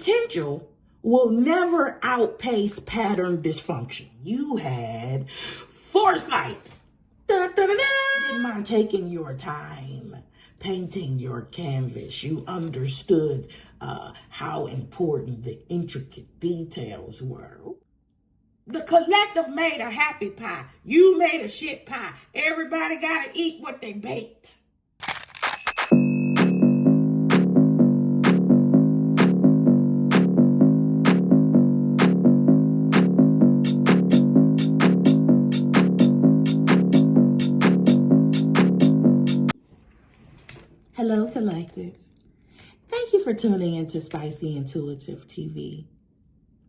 potential will never outpace pattern dysfunction. You had foresight. Didn't mind taking your time, painting your canvas. You understood how important the intricate details were. The collective made a happy pie. You made a shit pie. Everybody got to eat what they baked. Hello, Collective. Thank you for tuning into SpicyIntuitiveTV.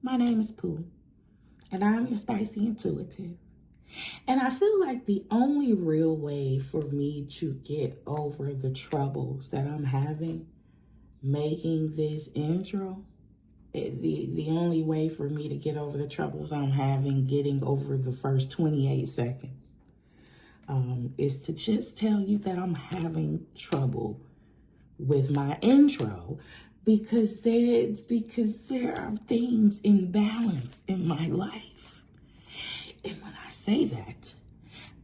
My name is Pooh, and I'm your Spicy Intuitive. And I feel like the only real way for me to get over the troubles that I'm having making this intro, the only way for me to get over the troubles I'm having getting over the first 28 seconds, is to just tell you that I'm having trouble with my intro because there are things in balance in my life. And when I say that,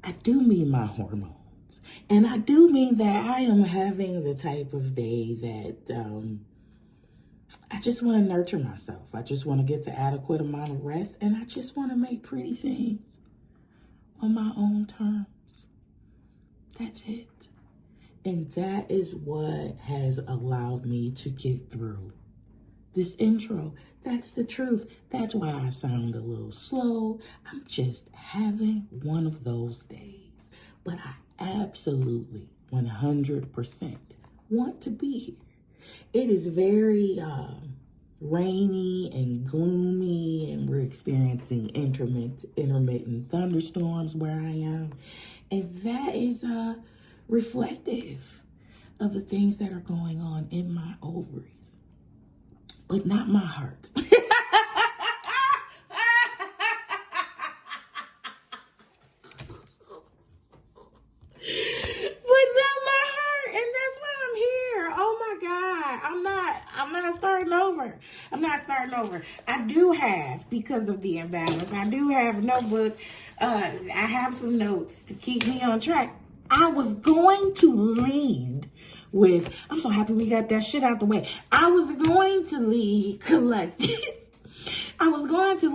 I do mean my hormones. And I do mean that I am having the type of day that I just want to nurture myself. I just want to get the adequate amount of rest, and I just want to make pretty things on my own terms. That's it. And that is what has allowed me to get through this intro. That's the truth. That's why I sound a little slow. I'm just having one of those days. But I absolutely 100% want to be here. It is very rainy and gloomy, and we're experiencing intermittent thunderstorms where I am. And that is reflective of the things that are going on in my ovaries, but not my heart. But not my heart, and that's why I'm here. Oh my God, I'm not starting over. I'm not starting over. I do have, because of the imbalance, I do have a notebook. I have some notes to keep me on track. I was going to lead with, I'm so happy we got that shit out the way. I was going to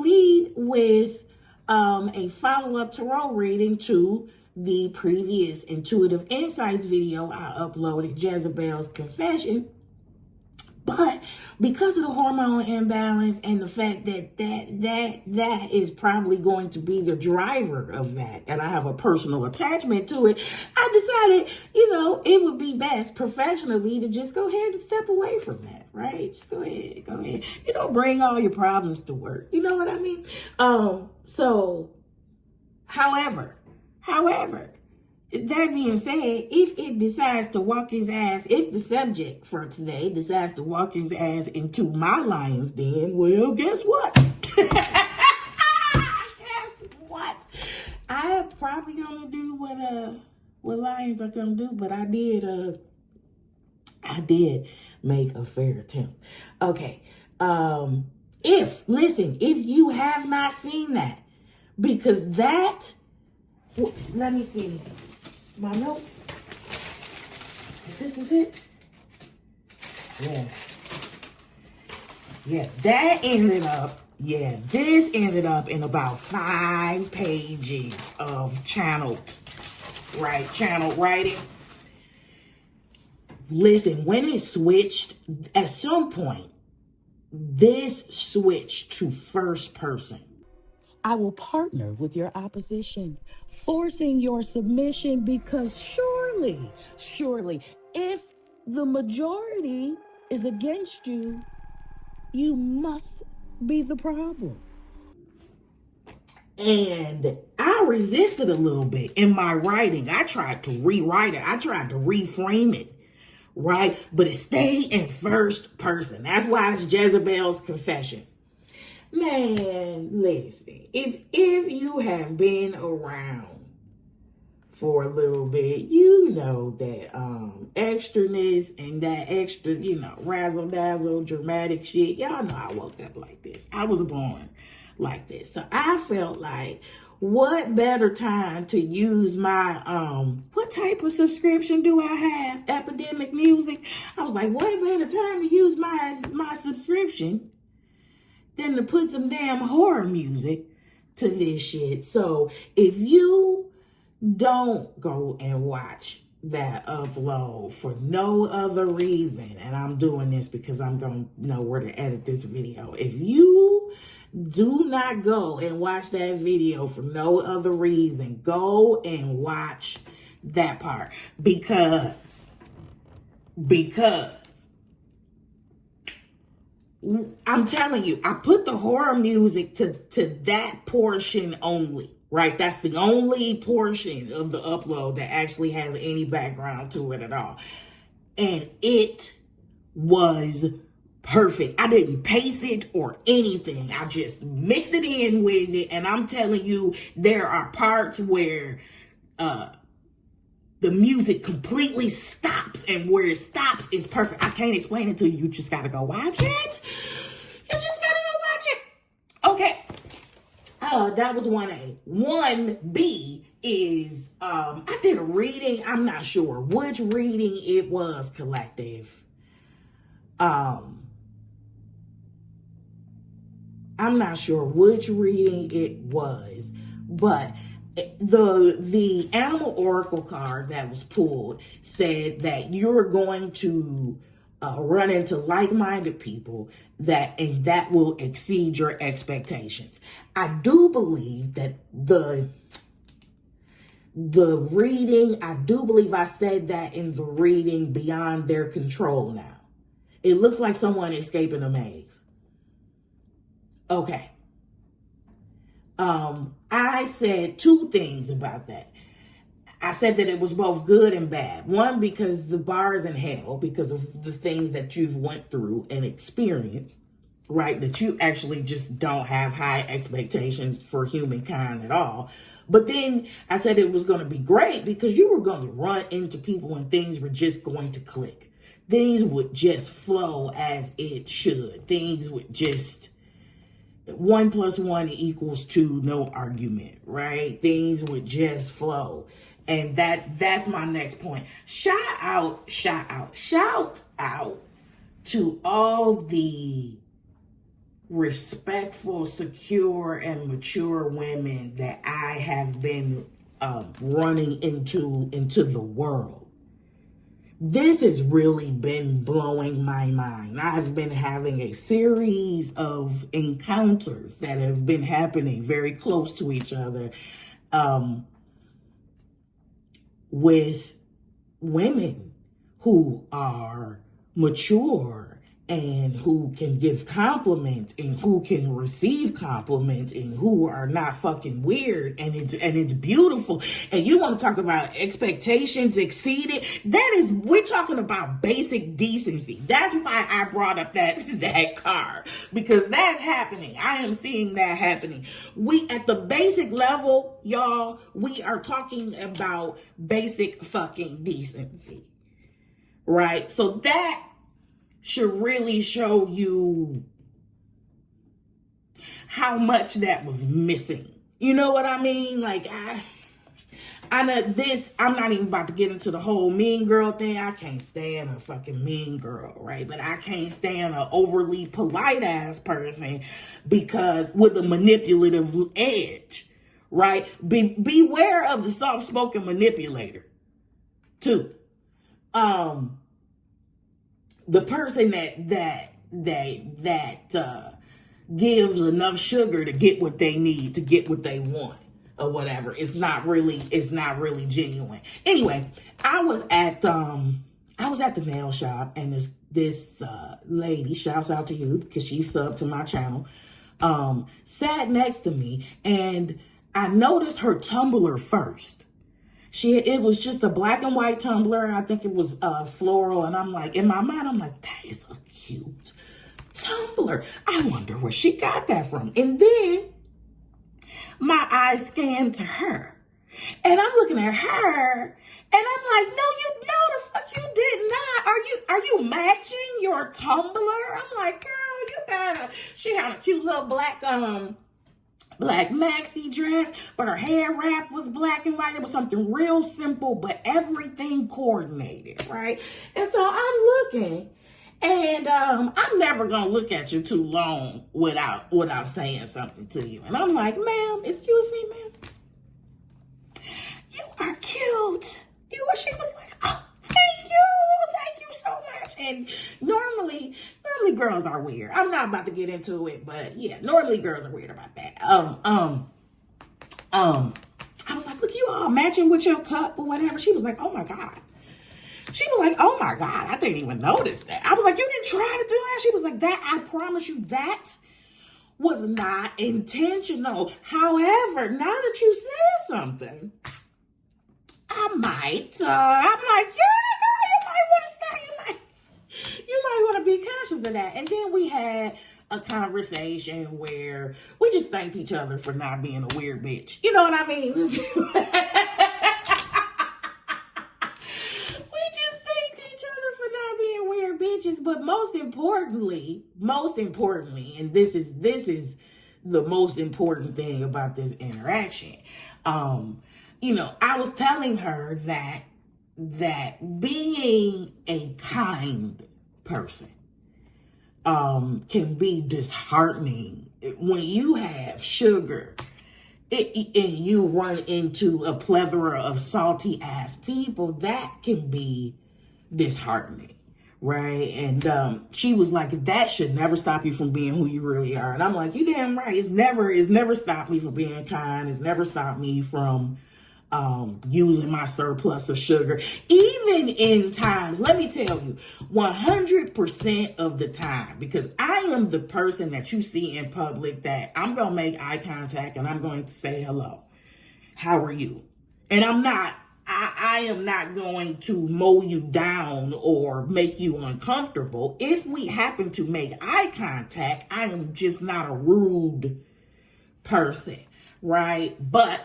lead with a follow-up tarot reading to the previous Intuitive Insights video I uploaded, Jezebel's Confession. But because of the hormone imbalance and the fact that is probably going to be the driver of that, and I have a personal attachment to it, I decided, it would be best professionally to just go ahead and step away from that, right? Just go ahead. You don't bring all your problems to work. You know what I mean? However, that being said, if it decides to walk his ass, if the subject for today decides to walk his ass into my lion's den, well, guess what? Guess what? I am probably gonna do what lions are gonna do, but I did make a fair attempt. Okay. If you have not seen that, because that, let me see. My notes. Is it? Yeah. This ended up in about 5 pages of channeled writing. Listen, when it switched, at some point, this switched to first person. I will partner with your opposition, forcing your submission, because surely, if the majority is against you, you must be the problem. And I resisted a little bit in my writing. I tried to rewrite it. I tried to reframe it, right? But it stayed in first person. That's why it's Jezebel's Confession. Man, listen, if you have been around for a little bit, you know that extraness and that extra, you know, razzle dazzle dramatic shit. Y'all know I woke up like this. I was born like this. So I felt like, what better time to use my what type of subscription do I have? Epidemic Music. I was like, what better time to use my subscription than to put some damn horror music to this shit. So if you don't go and watch that upload for no other reason, and I'm doing this because I'm going to know where to edit this video. If you do not go and watch that video for no other reason, go and watch that part, because I'm telling you, I put the horror music to that portion only. Right, that's the only portion of the upload that actually has any background to it at all. And it was perfect. I didn't pace it or anything. I just mixed it in with it. And I'm telling you, there are parts where the music completely stops. And where it stops is perfect. I can't explain it to you. You just got to go watch it. You just got to go watch it. Okay. That was 1A. 1B is, I did a reading. I'm not sure which reading it was, collective. I'm not sure which reading it was, but the animal oracle card that was pulled said that you're going to run into like-minded people and that will exceed your expectations. I do believe that the reading, I do believe I said that in the reading, beyond their control now. It looks like someone escaping a maze. Okay. I said two things about that. I said that it was both good and bad. One, because the bar is in hell because of the things that you've went through and experienced, right? That you actually just don't have high expectations for humankind at all. But then I said it was going to be great because you were going to run into people and things were just going to click. Things would just flow as it should. Things would just, 1 + 1 = 2, no argument, right? Things would just flow. And that's my next point. Shout out to all the respectful, secure, and mature women that I have been running into the world. This has really been blowing my mind. I've been having a series of encounters that have been happening very close to each other, with women who are mature and who can give compliments and who can receive compliments and who are not fucking weird, and it's beautiful. And you want to talk about expectations exceeded? We're talking about basic decency. That's why I brought up that card, because that's happening. I am seeing that happening. We, at the basic level, y'all, we are talking about basic fucking decency, right? So that should really show you how much that was missing. You know what I mean? Like, I know this, I'm not even about to get into the whole mean girl thing. I can't stand a fucking mean girl, right? But I can't stand an overly polite ass person because with a manipulative edge, right? Beware of the soft-spoken manipulator, too. The person that gives enough sugar to get what they need, to get what they want, or whatever. It's not really genuine. Anyway, I was at the nail shop, and this lady, shouts out to you because she subbed to my channel, sat next to me, and I noticed her tumbler first. It was just a black and white tumbler. I think it was floral. And I'm like, in my mind, I'm like, that is a cute tumbler. I wonder where she got that from. And then my eyes scanned to her. And I'm looking at her, and I'm like, no, the fuck you did not. Are you matching your tumbler? I'm like, girl, you better. She had a cute little black maxi dress, but her hair wrap was black and white. It was something real simple, but everything coordinated, right? And so I'm looking, and I'm never gonna look at you too long without saying something to you. And I'm like, ma'am, excuse me, ma'am. You are cute. She was like, oh, thank you so much. And normally girls are weird. I'm not about to get into it, but yeah, normally girls are weird about that. I was like, look, you all matching with your cup or whatever. She was like, oh my God. She was like, oh my God, I didn't even notice that. I was like, you didn't try to do that? She was like, that, I promise you, that was not intentional. However, now that you said something, I'm like, yeah, you might want to be conscious of that. And then we had a conversation where we just thanked each other for not being a weird bitch. You know what I mean? We just thanked each other for not being weird bitches. But most importantly, and this is the most important thing about this interaction. I was telling her that being a kind person can be disheartening when you have sugar and you run into a plethora of salty ass people. That can be disheartening, right? And she was like, that should never stop you from being who you really are. And I'm like, you damn right. It's never stopped me from being kind. It's never stopped me from using my surplus of sugar, even in times, let me tell you, 100% of the time, because I am the person that you see in public that I'm going to make eye contact and I'm going to say hello. How are you? And I am not going to mow you down or make you uncomfortable. If we happen to make eye contact, I am just not a rude person, right? But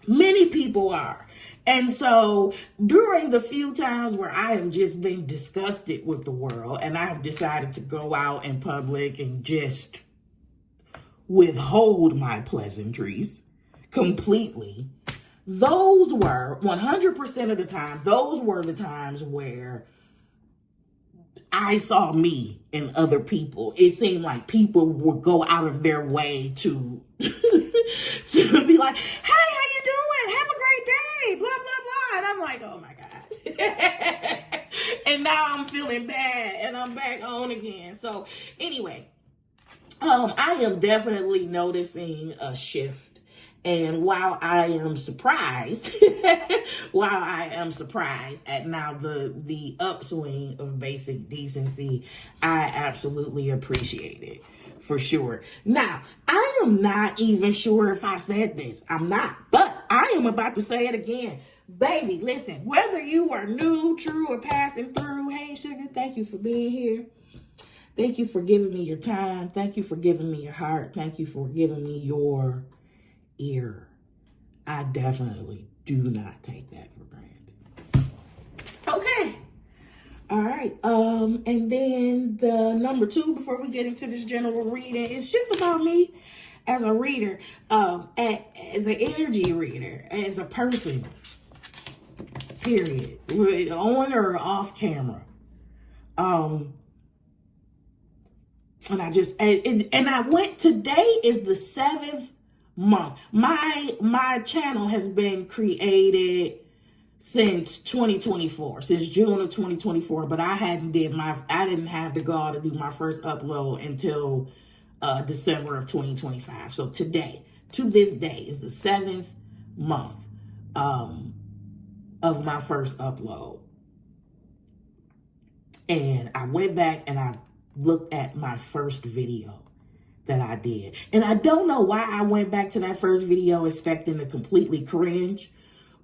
many people are. And so during the few times where I have just been disgusted with the world and I have decided to go out in public and just withhold my pleasantries completely, those were 100% of the time, those were the times where I saw me in other people. It seemed like people would go out of their way to to be like, hey, how you doing? Have a great day, blah, blah, blah. And I'm like, oh my God. And now I'm feeling bad and I'm back on again. So anyway, I am definitely noticing a shift. And while I am surprised, at now the upswing of basic decency, I absolutely appreciate it, for sure. Now, I am not even sure if I said this. I'm not, but I am about to say it again. Baby, listen, whether you are new, true, or passing through, hey, sugar, thank you for being here. Thank you for giving me your time. Thank you for giving me your heart. Thank you for giving me your ear. I definitely do not take that for granted. Okay. All right. And then the number 2, before we get into this general reading, it's just about me as a reader, as an energy reader, as a person, period, on or off camera. And I went, today is the 7th month. My channel has been created since 2024, since June of 2024, but I didn't have the gall to do my first upload until December of 2025. So today, to this day, is the 7th month of my first upload. And I went back and I looked at my first video that I did. And I don't know why I went back to that first video expecting to completely cringe,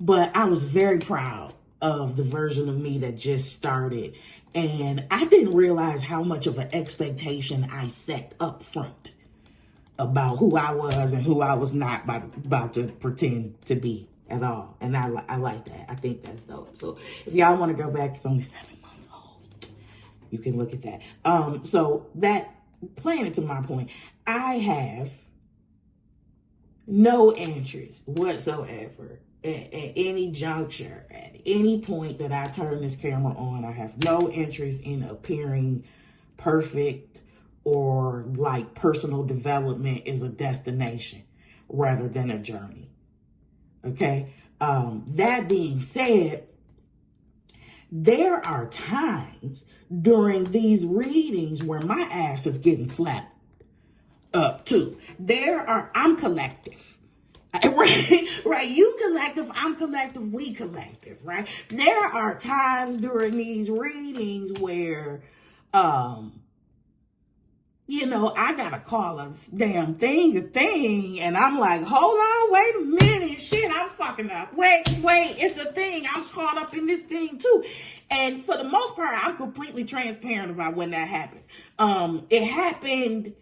but I was very proud of the version of me that just started. And I didn't realize how much of an expectation I set up front about who I was and who I was not about to pretend to be at all. And I like that. I think that's dope. So if y'all want to go back, it's only 7 months old. You can look at that. So that, playing it to my point, I have no interest whatsoever at any juncture, at any point that I turn this camera on. I have no interest in appearing perfect, or like personal development is a destination rather than a journey. Okay. That being said, there are times during these readings where my ass is getting slapped up too. I'm collective. Right. You collective, I'm collective, we collective, right? There are times during these readings where, I gotta call a damn thing a thing, and I'm like, hold on, wait a minute, shit, I'm fucking up. Wait, it's a thing. I'm caught up in this thing too. And for the most part, I'm completely transparent about when that happens. It happened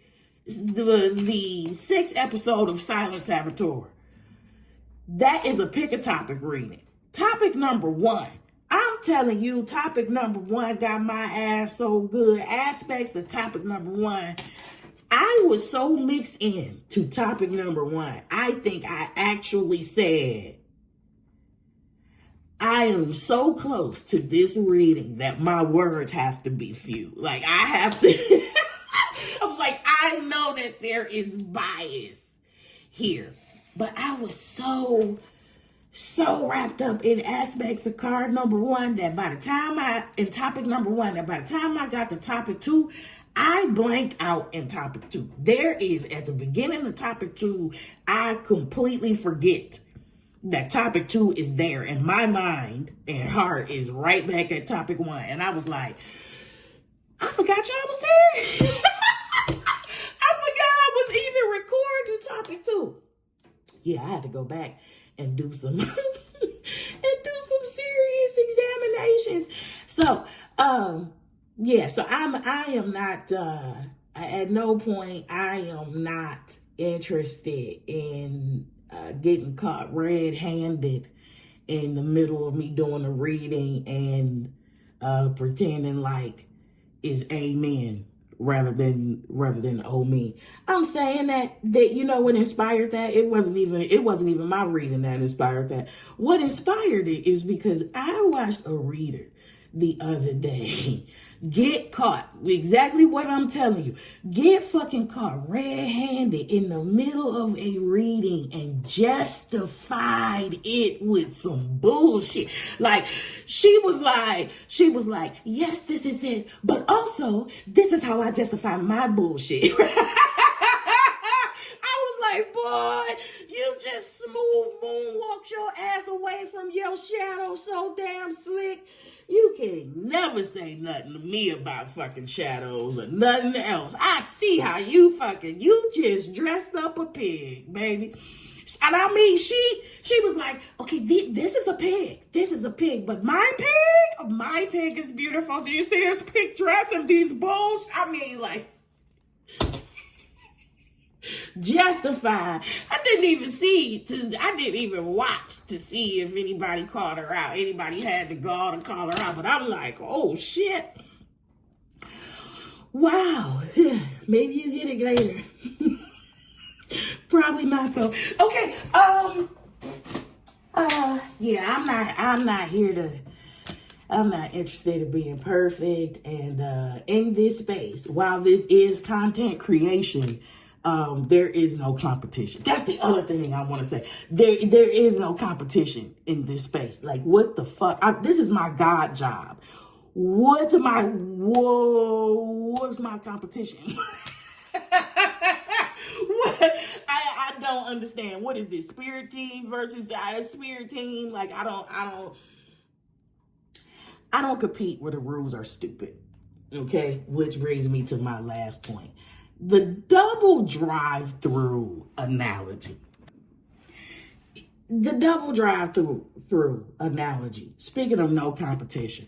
the 6th episode of Silent Saboteur. That is a pick a topic reading. Topic number 1. I'm telling you, topic number 1 got my ass so good. Aspects of topic number 1. I was so mixed in to topic number 1. I think I actually said, I am so close to this reading that my words have to be few. Like, I have to. I was like, I know that there is bias here. But I was so wrapped up in aspects of card number 1 that by the time I got to topic 2, I blanked out in topic 2. There is, at the beginning of topic 2, I completely forget that topic 2 is there, and my mind and heart is right back at topic 1. And I was like, I forgot y'all was there. I forgot I was even recording topic 2. Yeah, I had to go back and do some serious examinations. So, so I am not, at no point, I am not interested in getting caught red-handed in the middle of me doing a reading and pretending like it's amen rather than oh me. I'm saying that what inspired that, it wasn't even my reading that inspired that. What inspired it is because I watched a reader the other day get caught, exactly what I'm telling you, get fucking caught red-handed in the middle of a reading and justified it with some bullshit. Like, she was like, yes, this is it, but also, this is how I justify my bullshit. I was like, boy, you just smooth moonwalked your ass away from your shadow so damn slick. You can never say nothing to me about fucking shadows or nothing else. I see how you just dressed up a pig, baby. And I mean, she was like, okay, this is a pig. This is a pig. But my pig is beautiful. Do you see his pink dress and these bows? I mean, like, justified. I didn't even watch to see if anybody called her out. Anybody had the gall to call her out. But I'm like, oh shit. Wow. Maybe you get it later. Probably not though. Okay. Yeah, I'm not interested in being perfect. And in this space, while this is content creation, there is no competition. That's the other thing I want to say. There is no competition in this space. Like, what the fuck? This is my God job. What's my competition? I don't understand. What is this? Spirit team versus spirit team? Like, I don't compete where the rules are stupid. Okay? Which brings me to my last point. The double drive-through analogy. The double drive-through analogy. Speaking of no competition.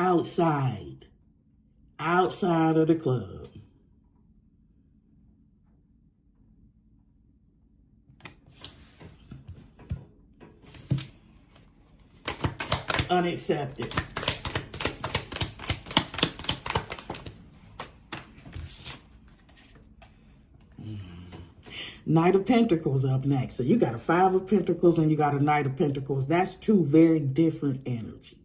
outside of the club. Unaccepted. Knight of Pentacles up next. So you got a Five of Pentacles and you got a Knight of Pentacles. That's two very different energies.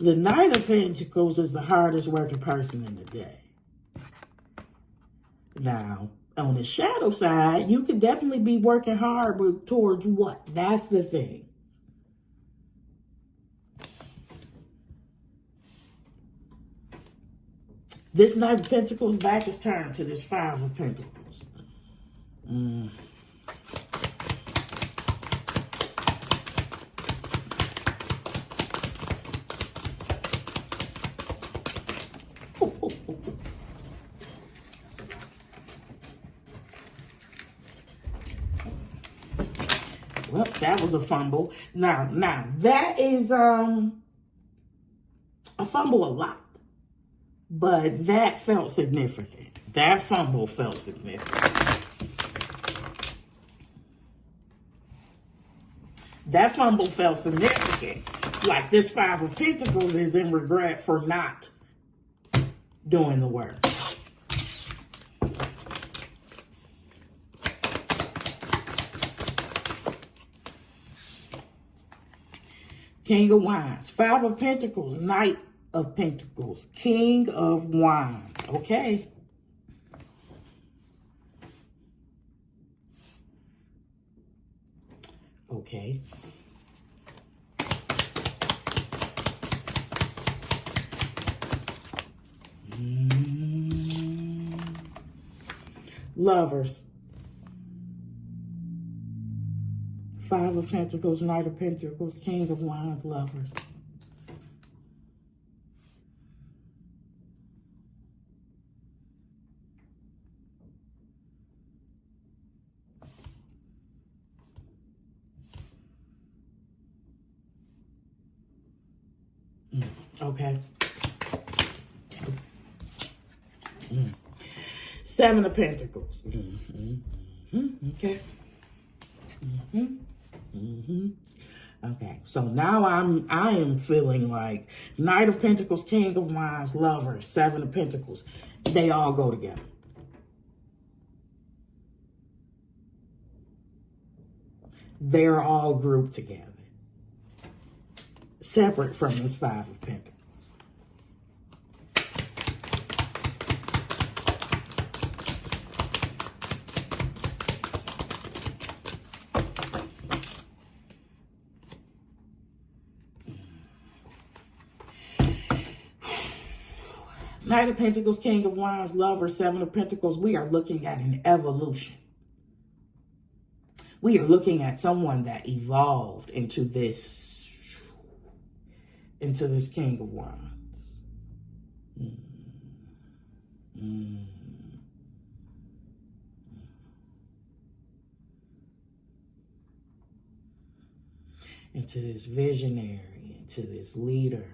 The Knight of Pentacles is the hardest working person in the day. Now, on the shadow side, you could definitely be working hard towards what? That's the thing. This Knight of Pentacles back is turned to this Five of Pentacles. Well, that was a fumble. Now that is a fumble a lot. But that felt significant. That fumble felt significant. That fumble felt significant. Like this Five of Pentacles is in regret for not doing the work. King of Wands. Five of Pentacles. Knight of Pentacles. King of Wands. Okay. Okay. Lovers. Five of Pentacles, Knight of Pentacles, King of Wands, Lovers. Okay. Seven of Pentacles. Okay. Okay. So now I am feeling like Knight of Pentacles, King of Wands, Lover, Seven of Pentacles. They all go together. They're all grouped together. Separate from this Five of Pentacles. Knight of Pentacles, King of Wands, Lover, Seven of Pentacles. We are looking at an evolution. We are looking at someone that evolved into this King of Wands. Into this visionary, into this leader.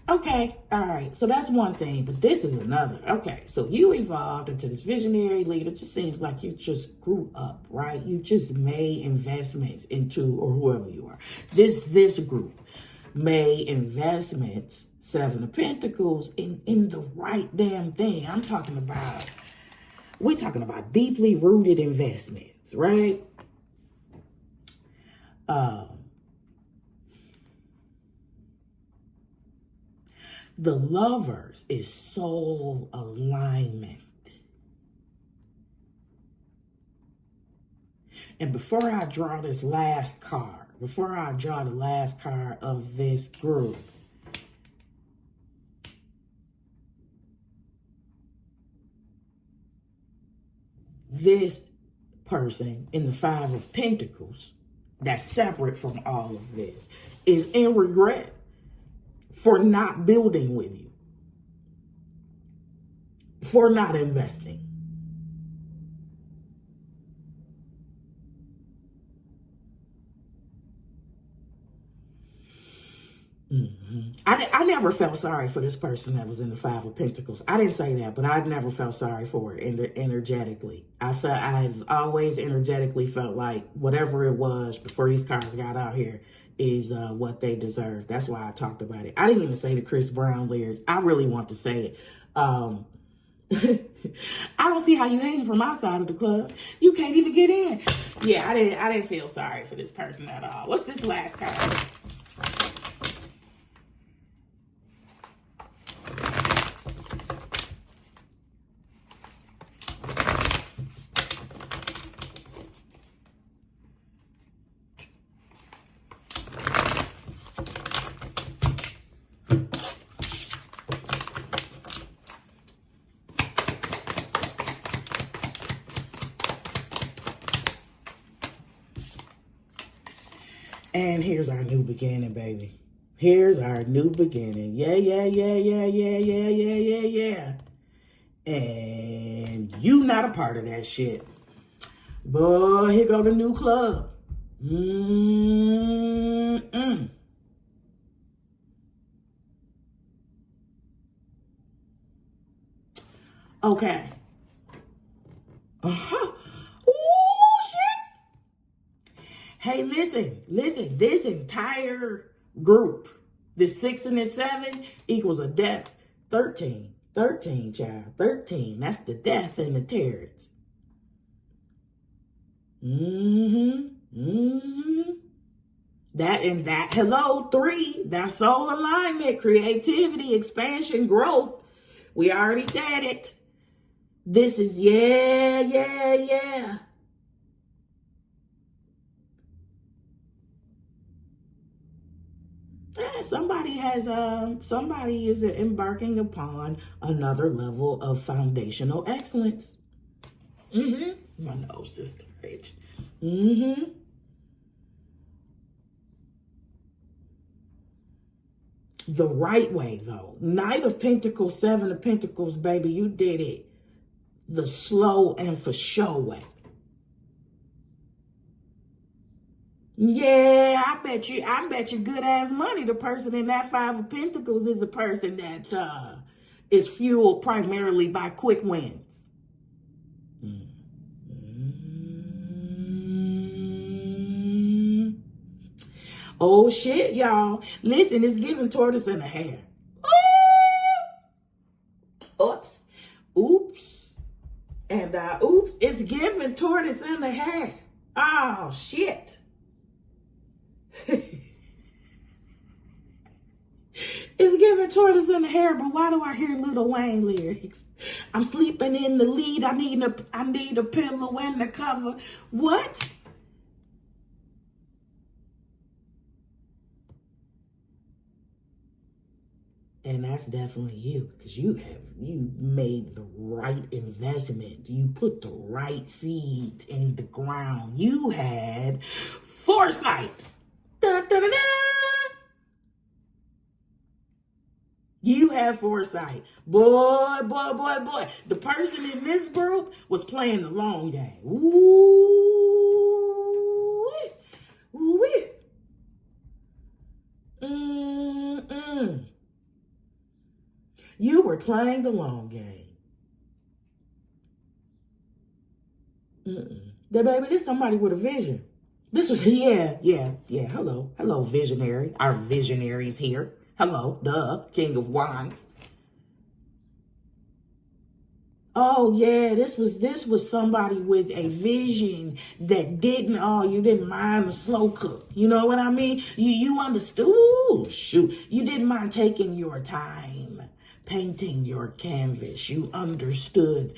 Okay, all right, so that's one thing, but this is another. Okay, so you evolved into this visionary leader. It just seems like you just grew up, right? You just made investments into, or whoever you are. This group made investments, Seven of Pentacles, in the right damn thing. We're talking about deeply rooted investments, right? The Lovers is soul alignment. And before I draw this last card, before I draw the last card of this group, this person in the Five of Pentacles, that's separate from all of this, is in regret for not building with you, for not investing. I never felt sorry for this person that was in the Five of Pentacles. I didn't say that, but I never felt sorry for her energetically. I've always energetically felt like whatever it was before these cards got out here is what they deserve. That's why I talked about it. I didn't even say the Chris Brown lyrics. I really want to say it. I don't see how you hating from outside of the club. You can't even get in. Yeah, I didn't feel sorry for this person at all. What's this last card? And here's our new beginning, baby. Here's our new beginning. Yeah, yeah, yeah, yeah, yeah, yeah, yeah, yeah, yeah. And you not a part of that shit. Boy, here go the new club. Okay. Hey, listen, this entire group, the 6 and the 7 equals a death. 13, child, 13. That's the death in the Tares. That, hello, 3, that's soul alignment, creativity, expansion, growth. We already said it. This is, yeah. Somebody is embarking upon another level of foundational excellence. My nose just itched. The right way, though. Knight of Pentacles, 7 of Pentacles, baby, you did it the slow and for show way. Yeah, I bet you good ass money the person in that 5 of Pentacles is a person that is fueled primarily by quick wins. Oh shit, y'all. Listen, it's giving tortoise in the hair. Oops. And oops, it's giving tortoise in the hair. Oh shit. It's giving tortoise in the hair, but why do I hear Lil Wayne lyrics? I'm sleeping in the lead. I need a pillow in the cover. What? And that's definitely you, because you made the right investment. You put the right seeds in the ground. You had foresight. Da, da, da, da. You have foresight. Boy. The person in this group was playing the long game. Ooh-wee. You were playing the long game. That baby, this somebody with a vision. This was, yeah. Hello, visionary. Our visionaries here. Hello, duh, King of Wands. Oh yeah, this was somebody with a vision that you didn't mind the slow cook. You know what I mean? You understood. Ooh, shoot, you didn't mind taking your time painting your canvas. You understood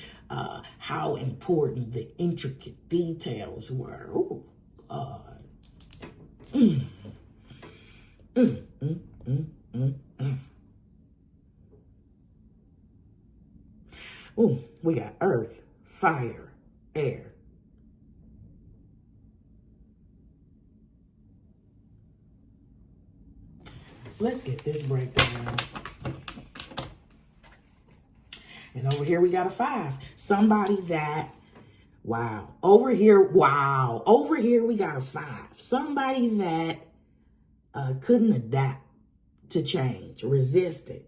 how important the intricate details were. Ooh, Ooh, we got earth, fire, air. Let's get this breakdown. And over here we got a 5. Somebody that, wow. Over here we got a 5. Somebody that couldn't adapt to change, resisted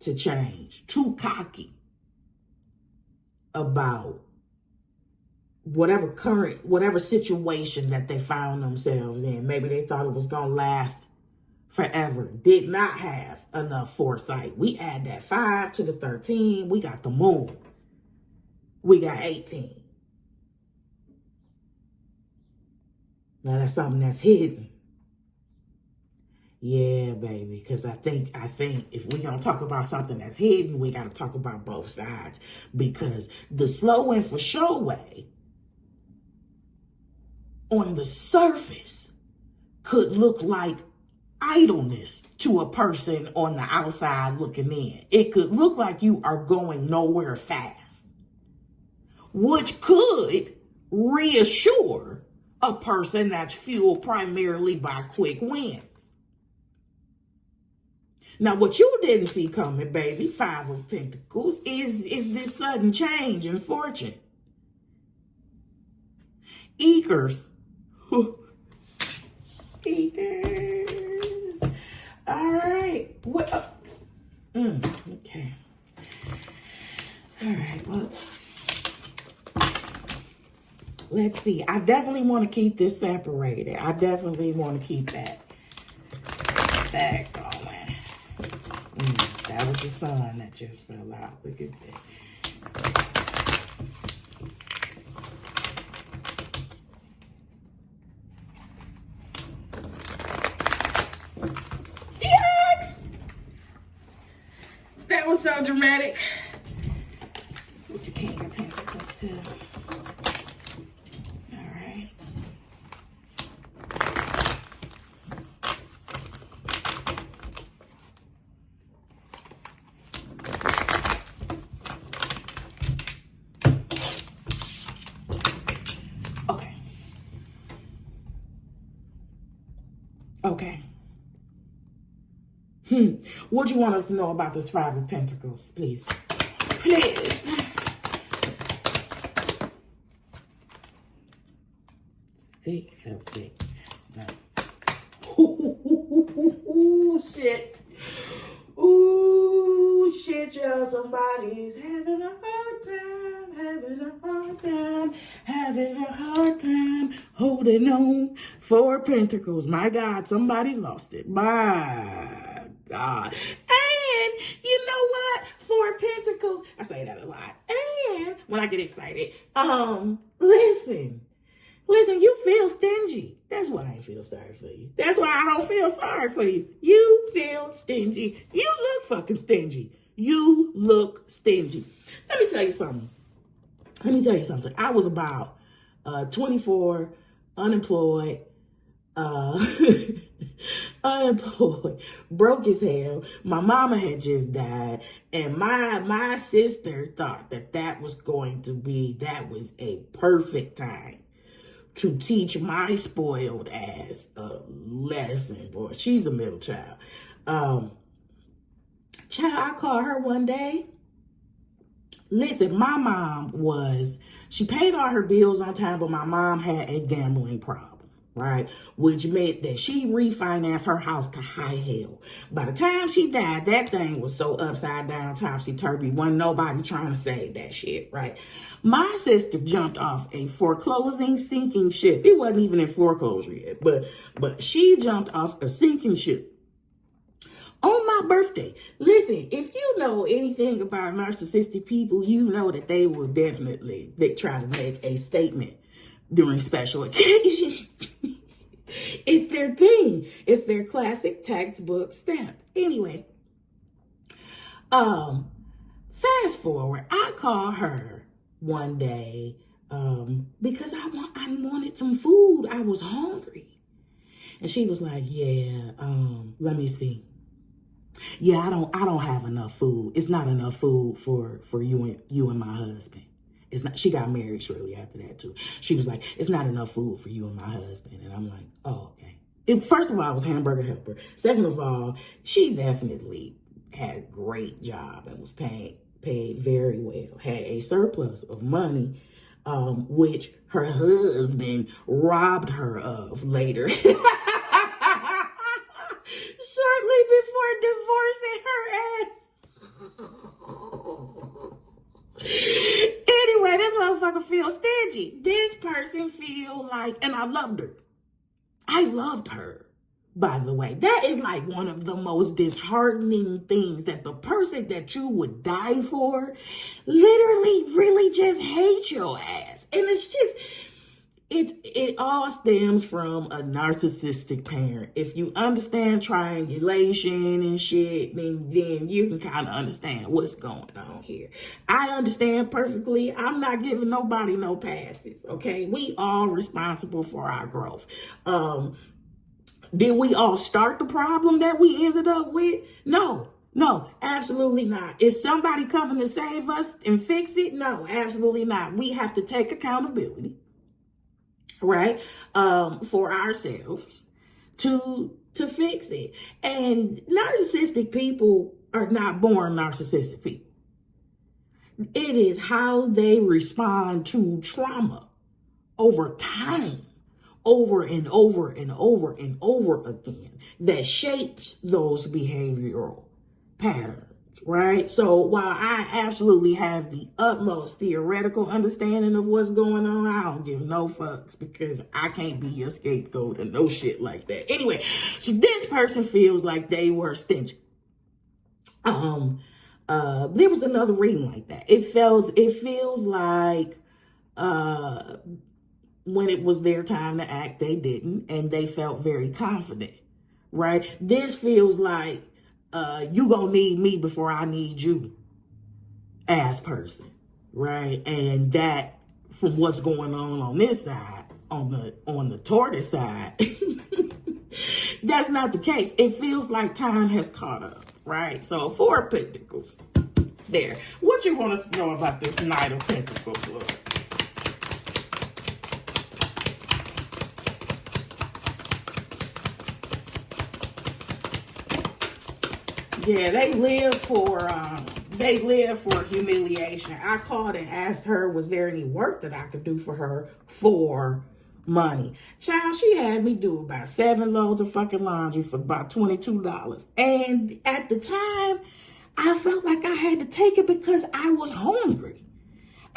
to change, too cocky about whatever situation that they found themselves in. Maybe they thought it was going to last forever. Did not have enough foresight. We add that 5 to the 13. We got the moon. We got 18. Now that's something that's hidden. Yeah, baby, because I think if we're going to talk about something that's hidden, we got to talk about both sides. Because the slow and for sure way on the surface could look like idleness to a person on the outside looking in. It could look like you are going nowhere fast, which could reassure a person that's fueled primarily by quick wins. Now, what you didn't see coming, baby, 5 of Pentacles, is this sudden change in fortune. Eekers. Eekers. All right. What? Okay. All right. Well, let's see. I definitely want to keep this separated. I definitely want to keep that going. That was the sun that just fell out. Look at that. Yikes! That was so dramatic. It's the King of Pentacles too. All right. Okay. What do you want us to know about this 5 of Pentacles, please? Please. Thick, felt thick. No. Ooh, shit. Ooh, shit, y'all. Somebody's having a hard time holding on. 4 Pentacles. My God, somebody's lost it. My God. And you know what? 4 Pentacles. I say that a lot. And when I get excited, listen, you feel stingy. That's why I feel sorry for you. That's why I don't feel sorry for you. You feel stingy. You look fucking stingy. You look stingy. Let me tell you something. I was about 24, unemployed, broke as hell. My mama had just died, and my sister thought that was a perfect time to teach my spoiled ass a lesson. Boy, she's a middle child. I called her one day. Listen, my mom she paid all her bills on time, but my mom had a gambling problem, right? Which meant that she refinanced her house to high hell. By the time she died, that thing was so upside down, topsy-turvy, wasn't nobody trying to save that shit, right? My sister jumped off a foreclosing sinking ship. It wasn't even in foreclosure yet, but she jumped off a sinking ship on my birthday. Listen, if you know anything about narcissistic people, you know that they will definitely try to make a statement during special occasions. It's their thing. It's their classic textbook stamp. Anyway, fast forward, I called her one day because I wanted some food. I was hungry. And she was like, yeah, let me see. Yeah, I don't have enough food. It's not enough food for you and my husband. It's not, she got married shortly after that too. She was like, it's not enough food for you and my husband. And I'm like, oh, okay. First of all, I was hamburger helper. Second of all, she definitely had a great job and was paid very well, had a surplus of money, which her husband robbed her of later. Shortly before divorcing her ass. Anyway, this motherfucker feels stingy. This person feel like, and I loved her. I loved her, by the way. That is like one of the most disheartening things, that the person that you would die for literally really just hates your ass. And it's just, it all stems from a narcissistic parent. If you understand triangulation and shit, then you can kind of understand what's going on here. I understand perfectly. I'm not giving nobody no passes, okay? We all responsible for our growth. Did we all start the problem that we ended up with? No, absolutely not. Is somebody coming to save us and fix it? No, absolutely not. We have to take accountability, right, for ourselves to fix it. And narcissistic people are not born narcissistic people. It is how they respond to trauma over time, over and over and over and over again, that shapes those behavioral patterns. Right? So while I absolutely have the utmost theoretical understanding of what's going on, I don't give no fucks, because I can't be your scapegoat or no shit like that. Anyway, so this person feels like they were stingy. There was another reading like that. It feels like when it was their time to act, they didn't, and they felt very confident. Right? This feels like, you gonna need me before I need you, ass person, right? And that, from what's going on this side, on the tortoise side, that's not the case. It feels like time has caught up, right? So 4 of Pentacles, there. What you want us to know about this Knight of Pentacles, Lord? Yeah, they live for humiliation. I called and asked her, was there any work that I could do for her for money? Child, she had me do about 7 loads of fucking laundry for about $22. And at the time, I felt like I had to take it because I was hungry.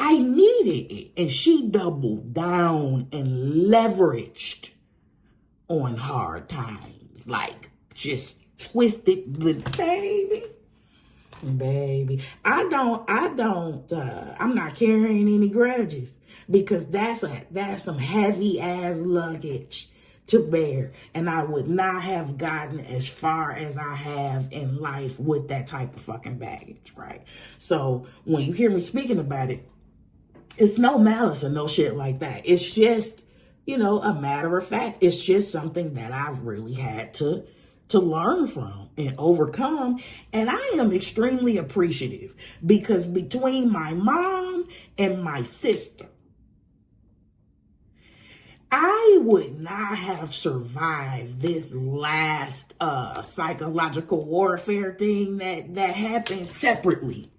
I needed it. And she doubled down and leveraged on hard times. Like, just twisted the baby. I'm not carrying any grudges, because that's some heavy ass luggage to bear. And I would not have gotten as far as I have in life with that type of fucking baggage, right? So when you hear me speaking about it, it's no malice or no shit like that. It's just, a matter of fact. It's just something that I've really had to learn from and overcome. And I am extremely appreciative, because between my mom and my sister, I would not have survived this last psychological warfare thing that happened separately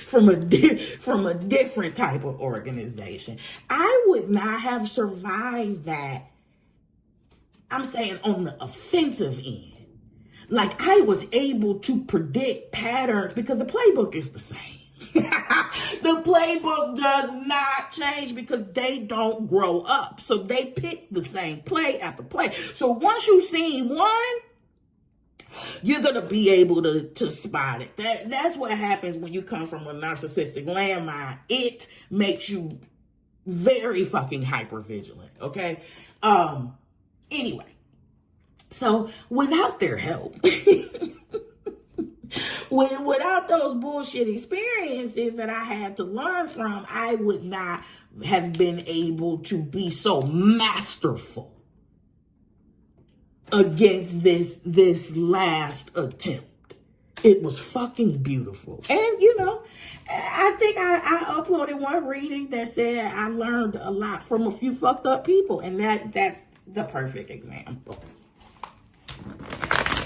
from a different type of organization. I would not have survived that. I'm saying on the offensive end. Like, I was able to predict patterns, because the playbook is the same. The playbook does not change, because they don't grow up. So they pick the same play after play. So once you've seen one, you're going to be able to spot it. That's what happens when you come from a narcissistic landmine. It makes you very fucking hypervigilant, okay? Anyway, so without their help, without those bullshit experiences that I had to learn from, I would not have been able to be so masterful against this last attempt It was fucking beautiful. And, you know, I think I uploaded one reading that said I learned a lot from a few fucked up people. And that's the perfect example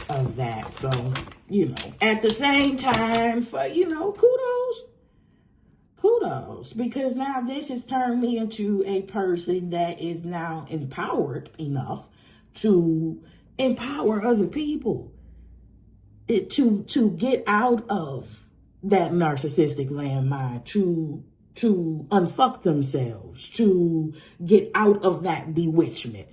of that. So, you know, at the same time, for, you know, kudos, because now this has turned me into a person that is now empowered enough to empower other people. To get out of that narcissistic landmine, to unfuck themselves, to get out of that bewitchment,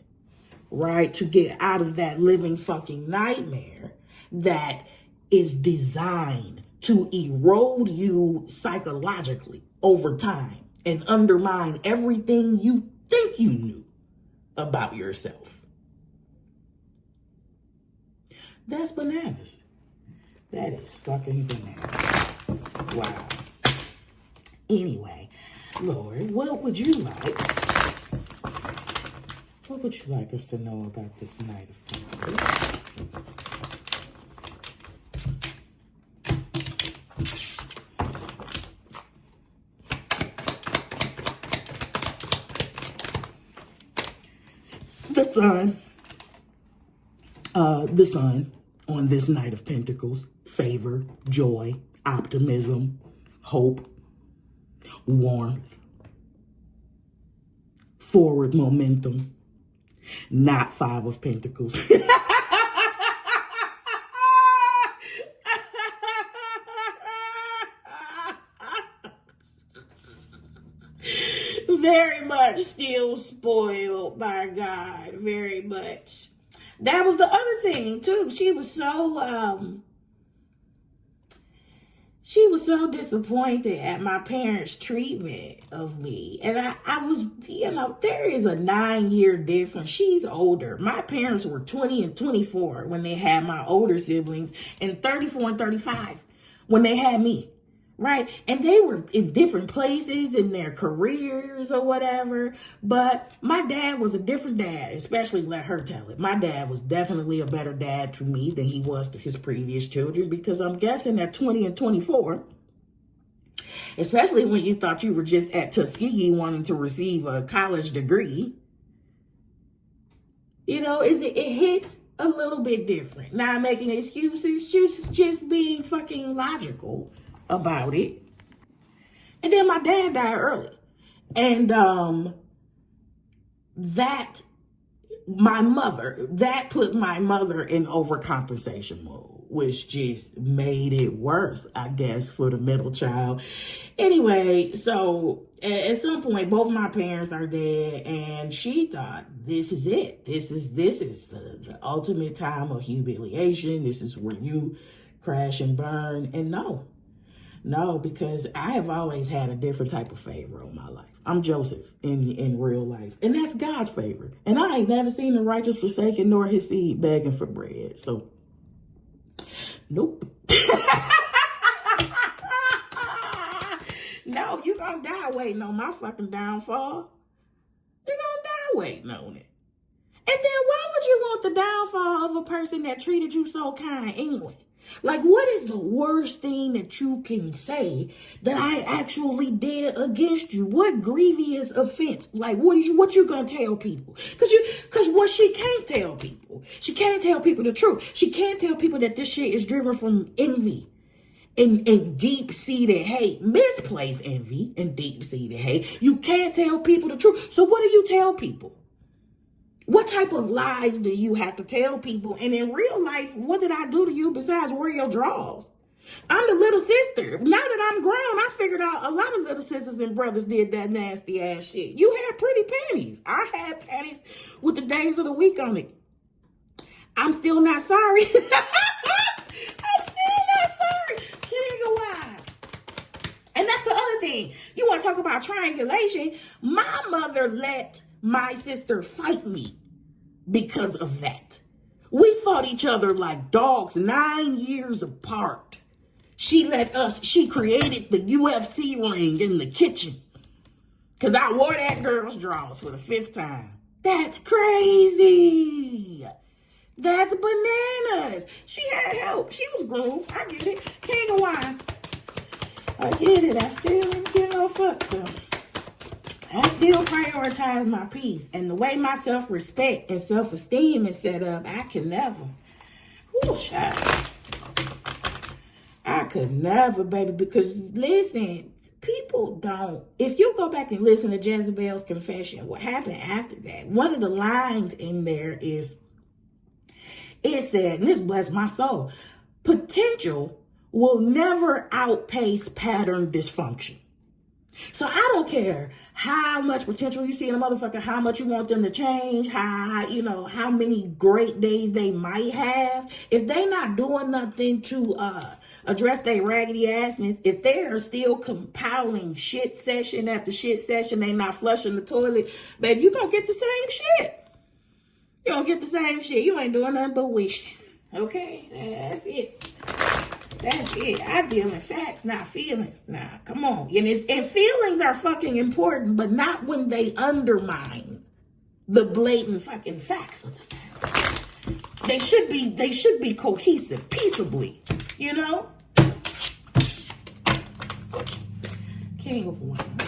right? To get out of that living fucking nightmare that is designed to erode you psychologically over time and undermine everything you think you knew about yourself. That's bananas. That is fucking bananas. Wow. Anyway, Lord, what would you like us to know about this Knight of Pentacles? The sun on this Knight of Pentacles: favor, joy, optimism, hope, warmth, forward momentum. Not Five of Pentacles. Very much still spoiled by God. Very much. That was the other thing too. She was so disappointed at my parents' treatment of me. And I was, you know, there is a 9-year difference. She's older. My parents were 20 and 24 when they had my older siblings, and 34 and 35 when they had me. Right? And they were in different places in their careers or whatever. But my dad was a different dad, especially let her tell it. My dad was definitely a better dad to me than he was to his previous children, because I'm guessing at 20 and 24, especially when you thought you were just at Tuskegee wanting to receive a college degree, you know, it hits a little bit different. Not making excuses, just being fucking logical about it. And then my dad died early, and that put my mother in overcompensation mode, which just made it worse, I guess, for the middle child. Anyway, so at some point, both of my parents are dead, and she thought, this is it. This is the ultimate time of humiliation. This is where you crash and burn. And no, because I have always had a different type of favor on my life. I'm Joseph in real life, and that's God's favor. And I ain't never seen the righteous forsaken nor his seed begging for bread. So, nope. No, you gonna die waiting on my fucking downfall. You're gonna die waiting on it. And then why would you want the downfall of a person that treated you so kind anyway? Like, what is the worst thing that you can say that I actually did against you? What grievous offense? Like, what you gonna tell people? Cause what she can't tell people the truth. She can't tell people that this shit is driven from envy and deep-seated hate, misplaced envy and deep-seated hate. You can't tell people the truth. So what do you tell people? What type of lies do you have to tell people? And in real life, what did I do to you besides wear your drawers? I'm the little sister. Now that I'm grown, I figured out a lot of little sisters and brothers did that nasty ass shit. You had pretty panties. I had panties with the days of the week on it. I'm still not sorry. I'm still not sorry. King-wise. And that's the other thing. You want to talk about triangulation? My mother let my sister fight me because of that. We fought each other like dogs 9 years apart. She created the UFC ring in the kitchen because I wore that girl's drawers for the 5th time. That's crazy. That's bananas. She had help. She was groomed. I get it. King of Wands. I get it. I still didn't get no fuck though. I still prioritize my peace. And the way my self-respect and self-esteem is set up, I can never. Whoo, child. I could never, baby, because listen, people don't. If you go back and listen to Jezebel's confession, what happened after that, one of the lines in there is, it said, and this blessed my soul, potential will never outpace pattern dysfunction. So I don't care how much potential you see in a motherfucker, how much you want them to change, how many great days they might have. If they not doing nothing to address their raggedy assness, if they are still compiling shit session after shit session, they not flushing the toilet, baby, you gonna get the same shit. You don't get the same shit. You ain't doing nothing but wishing. Okay? That's it. That's it. I deal in facts, not feelings. Nah, come on. And feelings are fucking important, but not when they undermine the blatant fucking facts of the matter. They should be cohesive, peaceably, you know? King of Wands.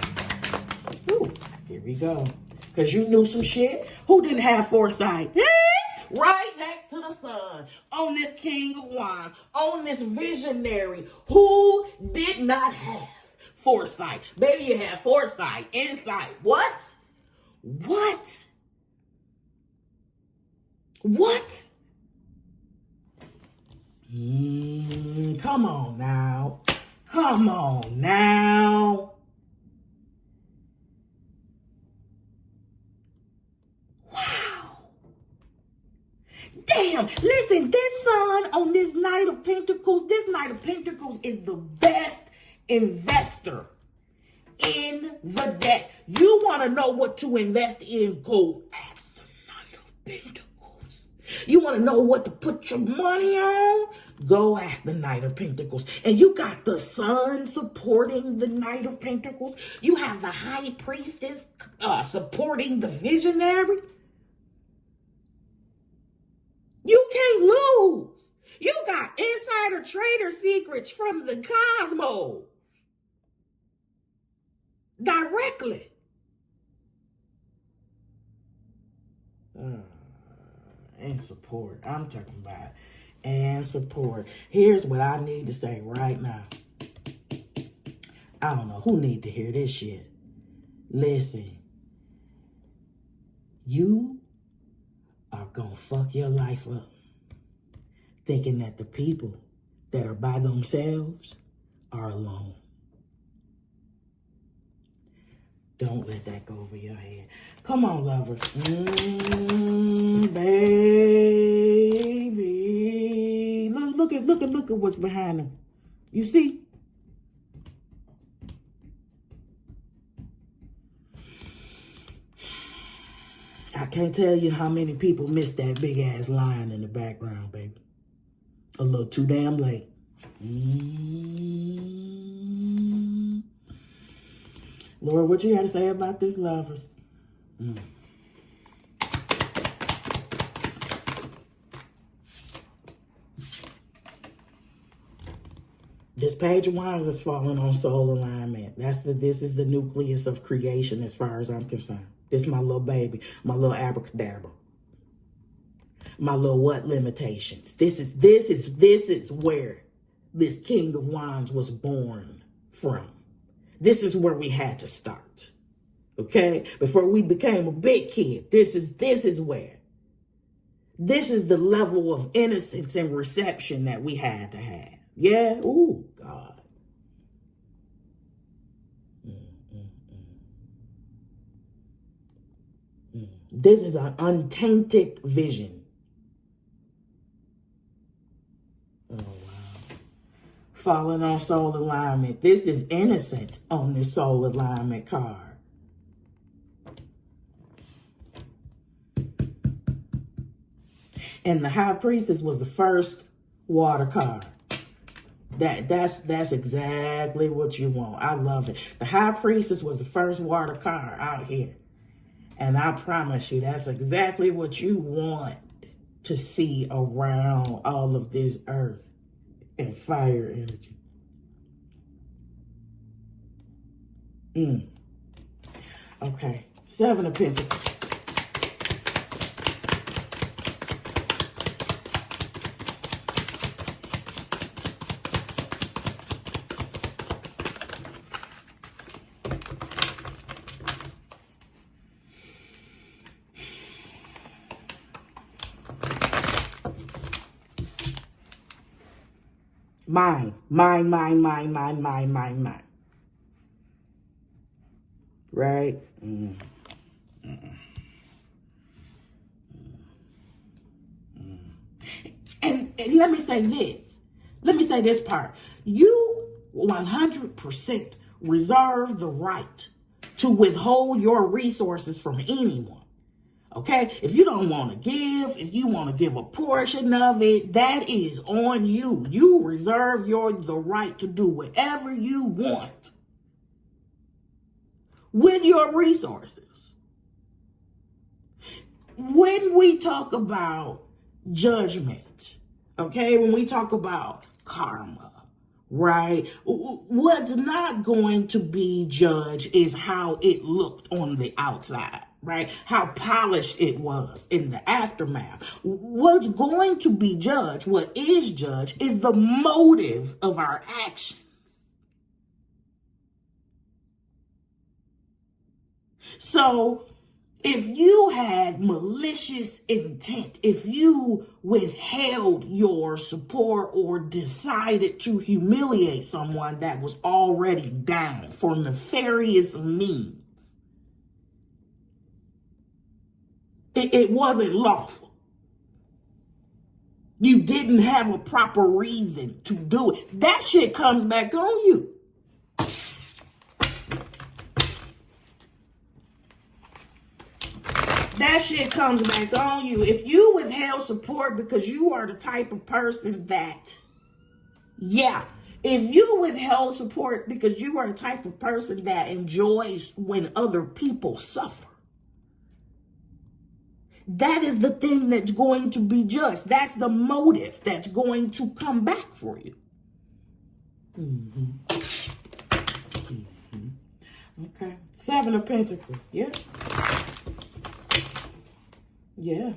Ooh, here we go. Because you knew some shit. Who didn't have foresight? Right next to the sun, on this King of Wands, on this visionary, who did not have foresight? Baby, you had foresight, insight. What? What? What? Come on now. Come on now. Damn, listen, this sun on this Knight of Pentacles, is the best investor in the deck. You want to know what to invest in? Go ask the Knight of Pentacles. You want to know what to put your money on? Go ask the Knight of Pentacles. And you got the sun supporting the Knight of Pentacles. You have the High Priestess supporting the visionary. You can't lose. You got insider trader secrets from the cosmos directly. And support. I'm talking about and support. Here's what I need to say right now. I don't know who need to hear this shit. Listen. You are gonna fuck your life up thinking that the people that are by themselves are alone. Don't let that go over your head. Come on, lovers. Baby. Look at what's behind them. You see? I can't tell you how many people missed that big ass line in the background, baby. A little too damn late. Lord, what you got to say about this, lovers? This Page of Wands is falling on soul alignment. This is the nucleus of creation as far as I'm concerned. This is my little baby, my little abracadabra, my little what limitations. This is where this King of Wands was born from. This is where we had to start. Okay? Before we became a big kid, this is where. This is the level of innocence and reception that we had to have. Yeah? Ooh, God. This is an untainted vision. Oh, wow. Falling on soul alignment. This is innocent on this soul alignment card. And the High Priestess was the first water card. That's exactly what you want. I love it. The High Priestess was the first water card out here. And I promise you, that's exactly what you want. to see around all of this earth and fire energy. Okay, Seven of Pentacles. Mine. Right? And let me say this. Let me say this part. You 100% reserve the right to withhold your resources from anyone. Okay? If you don't want to give, if you want to give a portion of it, that is on you. You reserve the right to do whatever you want with your resources. When we talk about judgment, okay, when we talk about karma, right, what's not going to be judged is how it looked on the outside, right? How polished it was in the aftermath. What's going to be judged, what is judged, is the motive of our actions. So if you had malicious intent, if you withheld your support or decided to humiliate someone that was already down for nefarious means, it wasn't lawful. You didn't have a proper reason to do it. That shit comes back on you. That shit comes back on you. If you withheld support because you are the type of person that, if you withheld support because you are the type of person that enjoys when other people suffer, that is the thing that's going to be judged. That's the motive that's going to come back for you. Okay. Seven of Pentacles. Yeah. Yeah.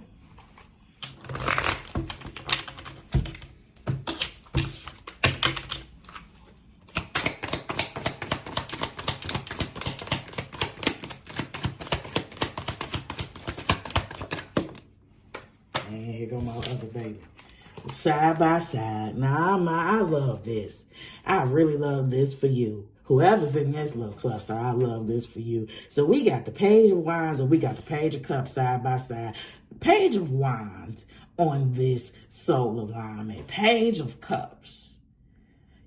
And here go my other baby. Side by side. Now, I love this. I really love this for you. Whoever's in this little cluster, I love this for you. So we got the Page of Wands and we got the Page of Cups side by side. Page of Wands on this soul alignment. Page of Cups.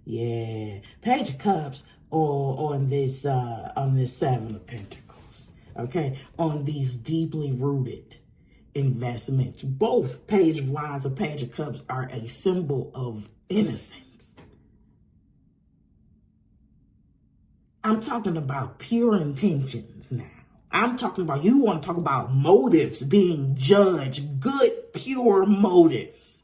Yeah. Page of Cups on this Seven of Pentacles. Okay. On these deeply rooted investments. Both Page of Wands and Page of Cups are a symbol of innocence. I'm talking about pure intentions now. I'm talking about, you want to talk about motives being judged, good, pure motives.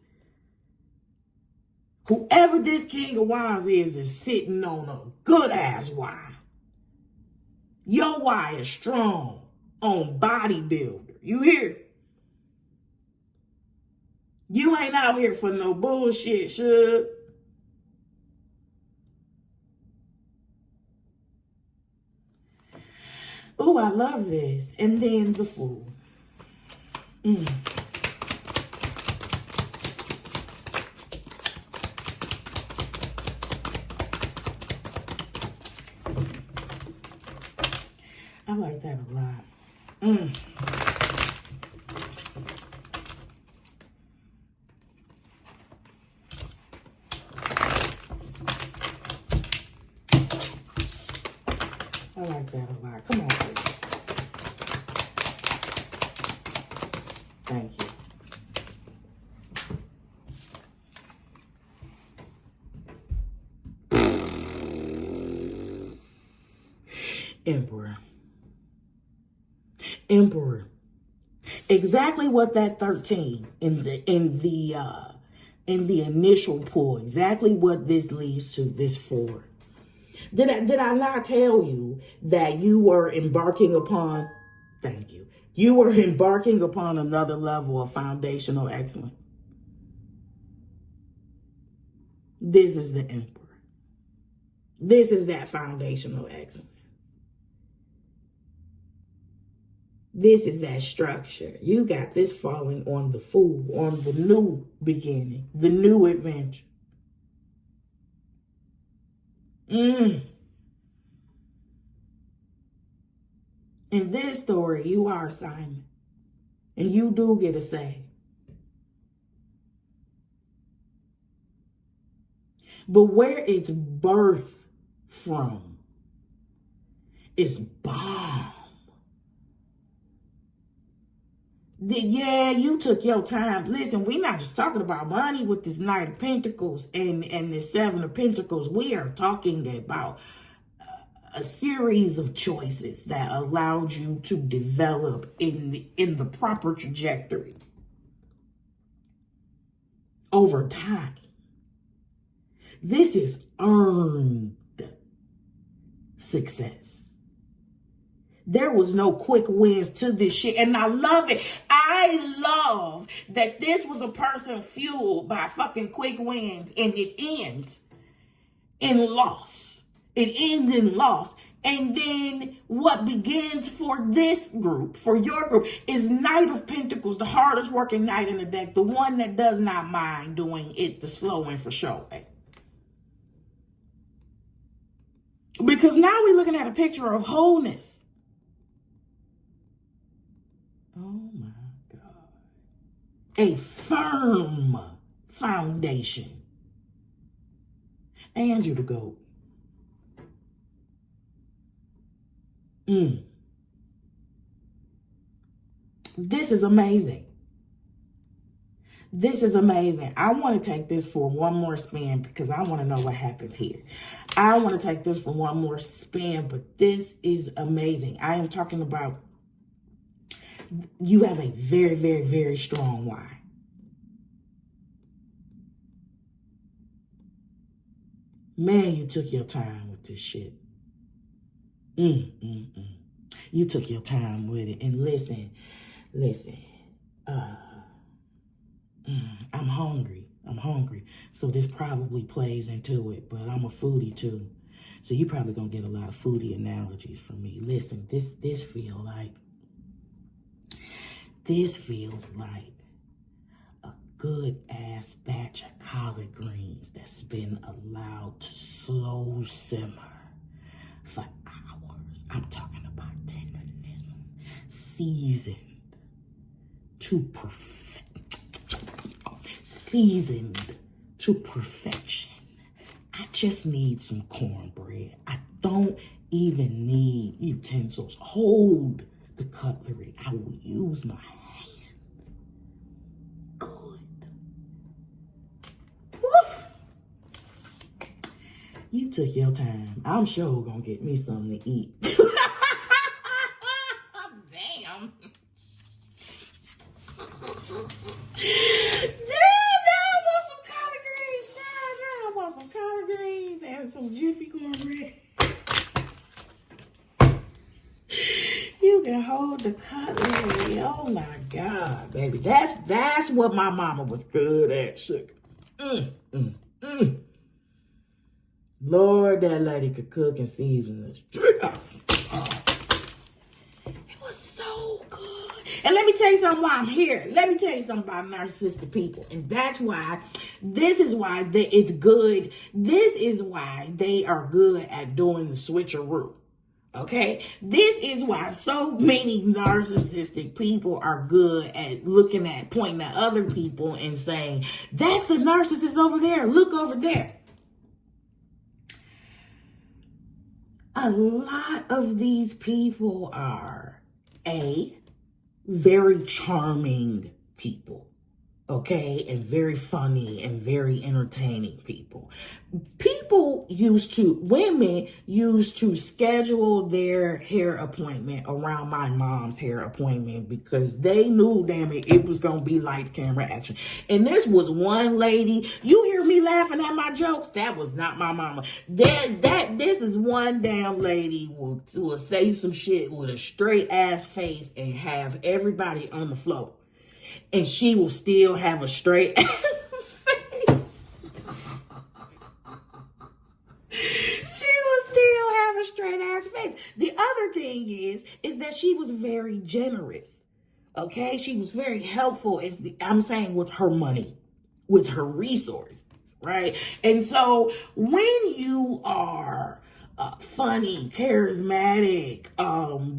Whoever this King of Wands is sitting on a good ass why. Your why is strong on bodybuilder. You hear? You ain't out here for no bullshit, Shug. Oh, I love this. And then the Fool. I like that a lot. I like that a lot. Come on, baby. Thank you. Emperor. Exactly what that 13 in the initial pull, exactly what this leads to, this 4. Did I not tell you that you were embarking upon, thank you, you were embarking upon another level of foundational excellence? This is the Emperor. This is that foundational excellence. This is that structure. You got this falling on the Fool, on the new beginning, the new adventure. In this story, you are Simon. And you do get a say. But where it's birthed from is bomb. Yeah, you took your time. Listen, we're not just talking about money with this Knight of Pentacles and this 7 of Pentacles. We are talking about a series of choices that allowed you to develop in the proper trajectory over time. This is earned success. There was no quick wins to this shit. And I love it. I love that this was a person fueled by fucking quick wins. And it ends in loss. It ends in loss. And then what begins for this group, for your group, is Knight of Pentacles, the hardest working knight in the deck. The one that does not mind doing it the slow and for show way. Because now we're looking at a picture of wholeness. Oh my God. A firm foundation. And you the goat. This is amazing. This is amazing. I want to take this for one more spin because I want to know what happened here. I want to take this for one more spin, but this is amazing. I am talking about you have a very, very, very strong why. Man, you took your time with this shit. You took your time with it. And listen, I'm hungry. So this probably plays into it, but I'm a foodie too. So you probably gonna get a lot of foodie analogies from me. Listen, this feels like a good ass batch of collard greens that's been allowed to slow simmer for hours. I'm talking about tenderness, seasoned to perfection. I just need some cornbread. I don't even need utensils. Hold the cutlery. I will use my hands. Good. Woo. You took your time. I'm sure gonna get me something to eat. Damn. Some collard greens and some Jiffy cornbread. You can hold the cutlery. Oh my God, baby. That's what my mama was good at, sugar. Lord, that lady could cook and season this. It was so good. And let me tell you something while I'm here. Let me tell you something about narcissistic people. And that's why, this is why it's good. This is why they are good at doing the switcheroo. Okay? This is why so many narcissistic people are good at looking at, pointing at other people and saying, that's the narcissist over there. Look over there. A lot of these people are very charming people. okay, and very funny and very entertaining people. Women used to schedule their hair appointment around my mom's hair appointment because they knew, damn it was going to be lights, camera, action. And this was one lady. You hear me laughing at my jokes? That was not my mama. This is one damn lady will say some shit with a straight ass face and have everybody on the floor. And she will still have a straight ass face. She will still have a straight ass face. The other thing is that she was very generous. Okay? She was very helpful, I'm saying, with her money, with her resources, right? And so when you are funny, charismatic,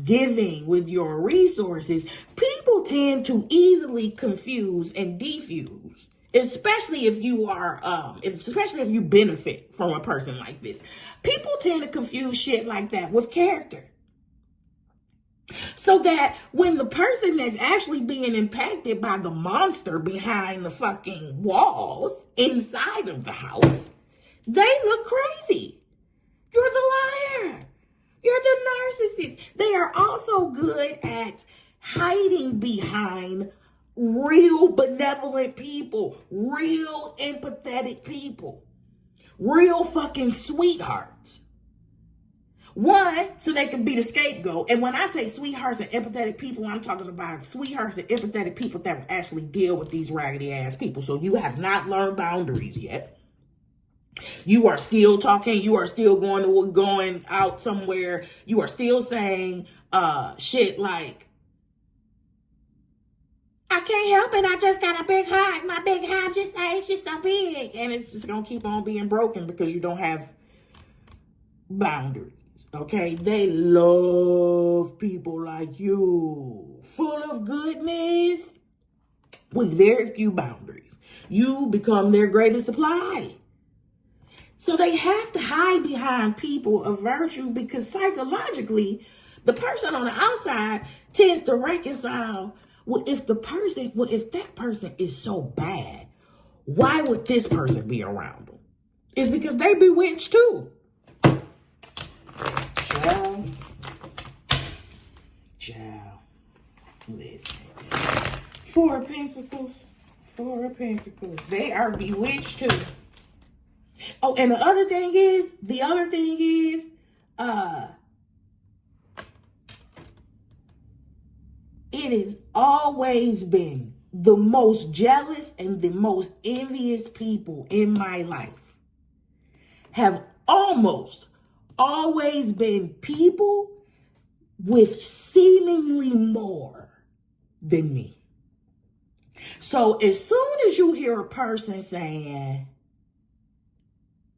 giving with your resources, people tend to easily confuse and defuse, especially if you are, especially if you benefit from a person like this. People tend to confuse shit like that with character. So that when the person that's actually being impacted by the monster behind the fucking walls inside of the house, they look crazy. You're the liar. You're the narcissist. They are also good at hiding behind real benevolent people, real empathetic people, real fucking sweethearts. One, so they can be the scapegoat. And when I say sweethearts and empathetic people, I'm talking about sweethearts and empathetic people that will actually deal with these raggedy ass people. So you have not learned boundaries yet. You are still talking. You are still going out somewhere. You are still saying shit like, I can't help it. I just got a big heart. My big heart it's just so big. And it's just going to keep on being broken because you don't have boundaries. Okay? They love people like you. Full of goodness with very few boundaries. You become their greatest supply. So they have to hide behind people of virtue because psychologically, the person on the outside tends to reconcile, if that person is so bad, why would this person be around them? It's because they bewitched too. Child. Listen. Four of Pentacles. They are bewitched too. Oh, and the other thing is, it has always been the most jealous and the most envious people in my life have almost always been people with seemingly more than me. So as soon as you hear a person saying,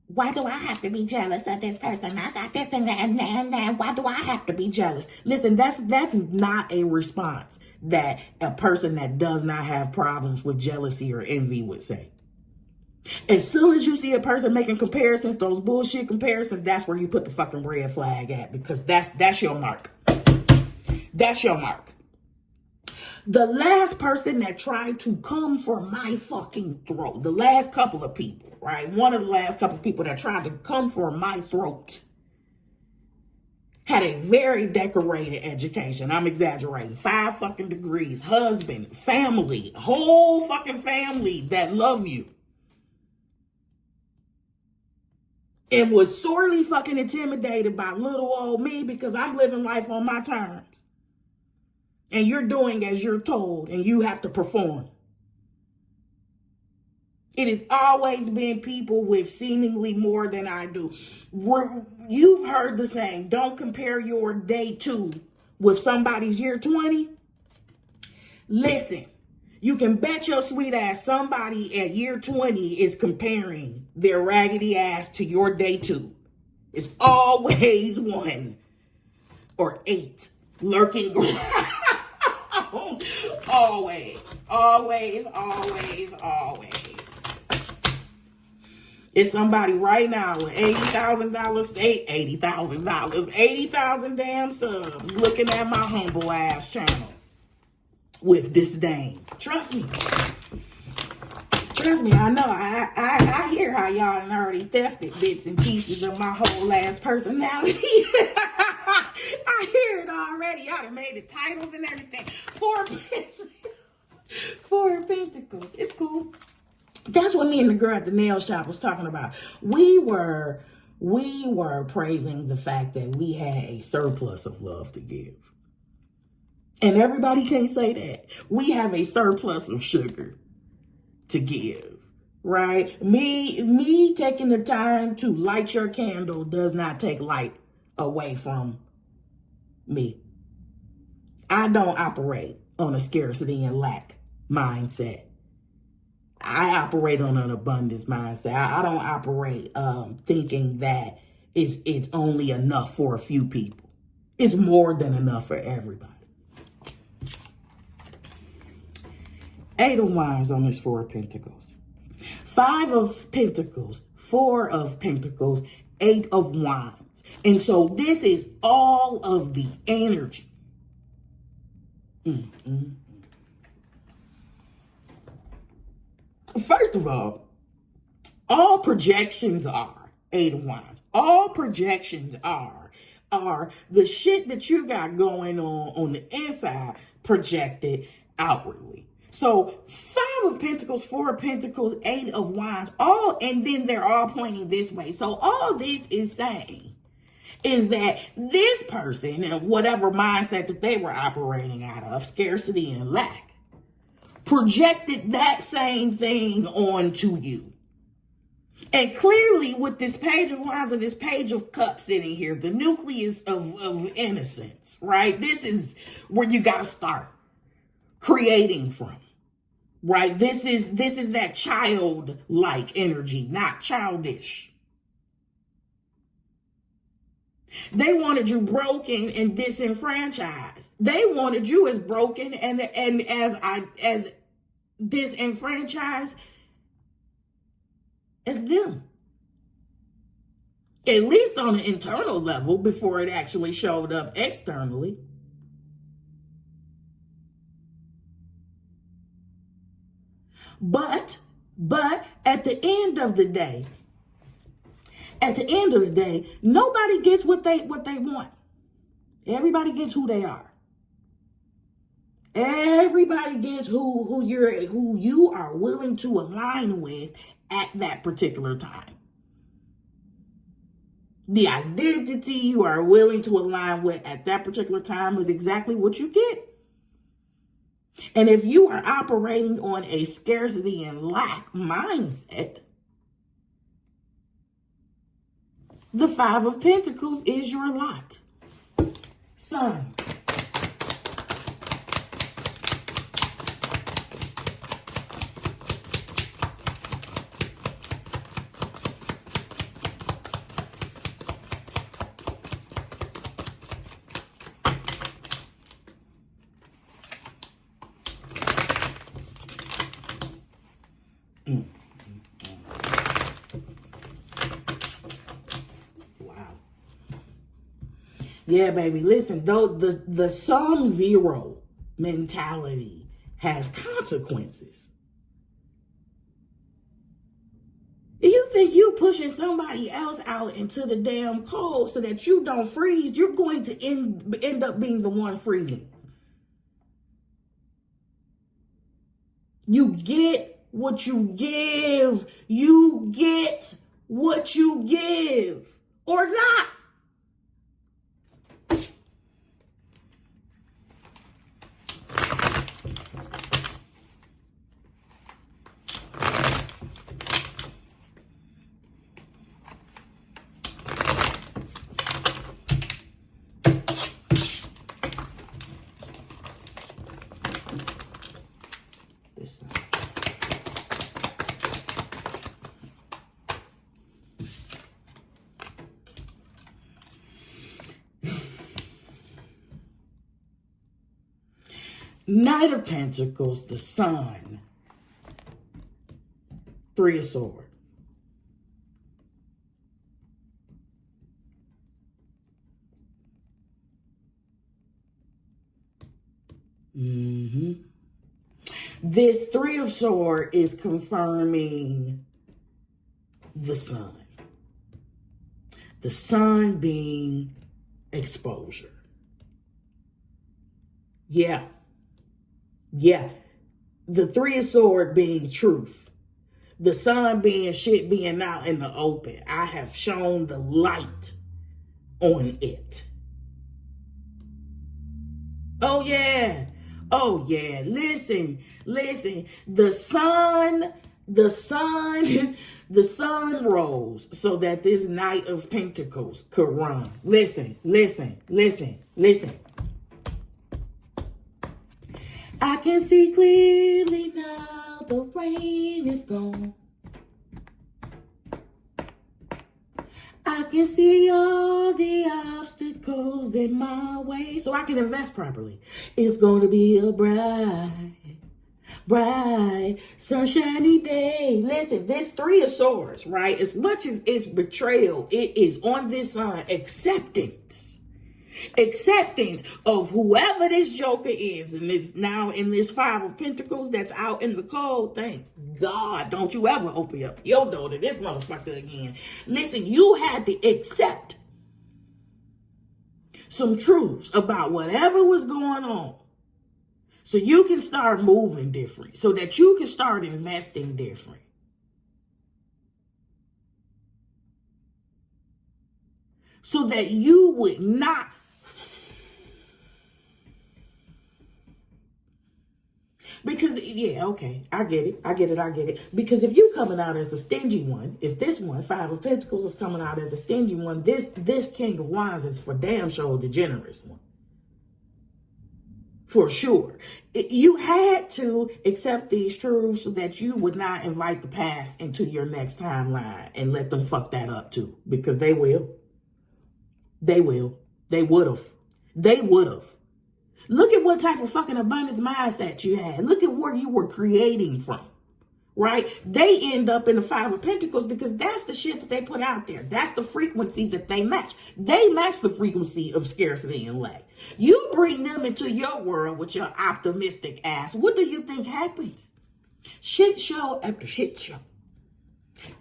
why do I have to be jealous of this person? I got this and that and that and that. Why do I have to be jealous? Listen, that's not a response that a person that does not have problems with jealousy or envy would say. As soon as you see a person making comparisons, those bullshit comparisons, that's where you put the fucking red flag at, because that's your mark. That's your mark. The last person that tried to come for my fucking throat, the last couple of people, right? One of the last couple of people that tried to come for my throat had a very decorated education. I'm exaggerating. 5 fucking degrees, husband, family, whole fucking family that love you. And was sorely fucking intimidated by little old me because I'm living life on my terms. And you're doing as you're told, and you have to perform. It has always been people with seemingly more than I do. You've heard the saying, don't compare your day 2 with somebody's year 20. Listen, you can bet your sweet ass somebody at year 20 is comparing their raggedy ass to your day 2. It's always 1 or 8 lurking. Always. It's somebody right now with $80,000 damn subs looking at my humble ass channel with disdain. Trust me. Trust me, I know. I hear how y'all done already thefted bits and pieces of my whole last personality. I hear it already. Y'all done made the titles and everything. Four of Pentacles. It's cool. That's what me and the girl at the nail shop was talking about. We were praising the fact that we had a surplus of love to give. And everybody can't say that. We have a surplus of sugar to give, right? Me taking the time to light your candle does not take light away from me. I don't operate on a scarcity and lack mindset. I operate on an abundance mindset. I don't operate thinking that it's only enough for a few people. It's more than enough for everybody. 8 of Wands on this 4 of Pentacles. 5 of Pentacles, 4 of Pentacles, 8 of Wands. And so this is all of the energy. First of all projections are 8 of Wands. All projections are the shit that you got going on the inside projected outwardly. So 5 of Pentacles, 4 of Pentacles, 8 of Wands, and then they're all pointing this way. So all this is saying is that this person, and whatever mindset that they were operating out of, scarcity and lack, projected that same thing onto you. And clearly with this Page of Wands and this Page of Cups sitting here, the nucleus of innocence, right? This is where you got to start creating from, right? This is that childlike energy, not childish. They wanted you broken and disenfranchised. They wanted you as broken and as disenfranchised as them. At least on an internal level before it actually showed up externally. But at the end of the day, nobody gets what they want. Everybody gets who they are. Everybody gets who you are willing to align with at that particular time. The identity you are willing to align with at that particular time is exactly what you get. And if you are operating on a scarcity and lack mindset, the 5 of Pentacles is your lot. Sun. Yeah, baby. Listen, though the sum zero mentality has consequences. You think you pushing somebody else out into the damn cold so that you don't freeze, you're going to end up being the one freezing. You get what you give. You get what you give. Or not. Knight of Pentacles, the Sun, 3 of Swords. This Three of Swords is confirming the sun. The sun being exposure. Yeah. The Three of Swords being truth. The sun being shit being out in the open. I have shown the light on it. Oh yeah. Listen. The sun rose so that this Knight of Pentacles could run. Listen. I can see clearly now, the rain is gone. I can see all the obstacles in my way so I can invest properly. It's going to be a bright, sunshiny day. Listen, this Three of Swords, right? As much as it's betrayal, it is on this side acceptance of whoever this joker is, and this now in this Five of Pentacles that's out in the cold. Thank God, don't you ever open up your door to this motherfucker again. Listen, you had to accept some truths about whatever was going on so you can start moving different, so that you can start investing different. So that you would not because, yeah, okay, I get it. Because if you coming out as a stingy one, if this one, Five of Pentacles, is coming out as a stingy one, this King of Wands is for damn sure the generous one. For sure. You had to accept these truths so that you would not invite the past into your next timeline and let them fuck that up too. Because they will. They would have. Look at what type of fucking abundance mindset you had. Look at where you were creating from, right? They end up in the Five of Pentacles because that's the shit that they put out there. That's the frequency that they match. They match the frequency of scarcity and lack. You bring them into your world with your optimistic ass. What do you think happens? Shit show after shit show.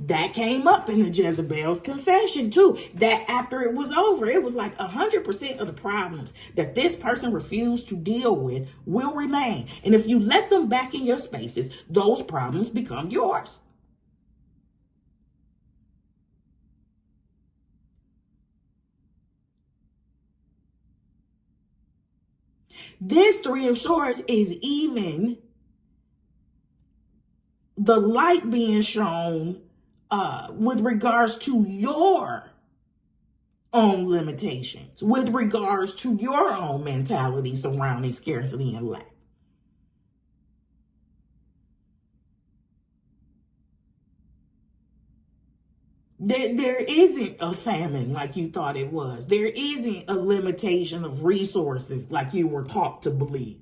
That came up in the Jezebel's confession too. That after it was over, it was like 100% of the problems that this person refused to deal with will remain. And if you let them back in your spaces, those problems become yours. This Three of Swords is even the light being shown with regards to your own limitations, with regards to your own mentality surrounding scarcity and lack. There isn't a famine like you thought it was. There isn't a limitation of resources like you were taught to believe.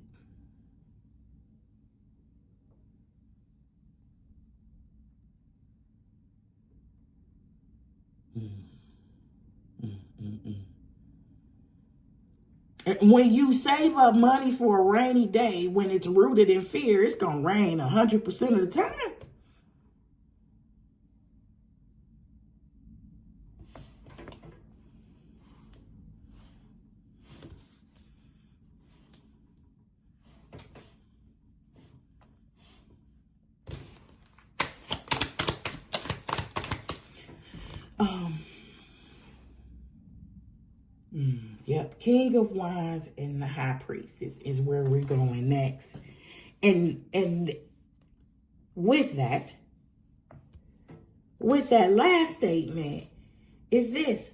When you save up money for a rainy day, when it's rooted in fear, it's going to rain 100% of the time. Yep, King of Wands and the High Priestess is where we're going next. And with that last statement is this.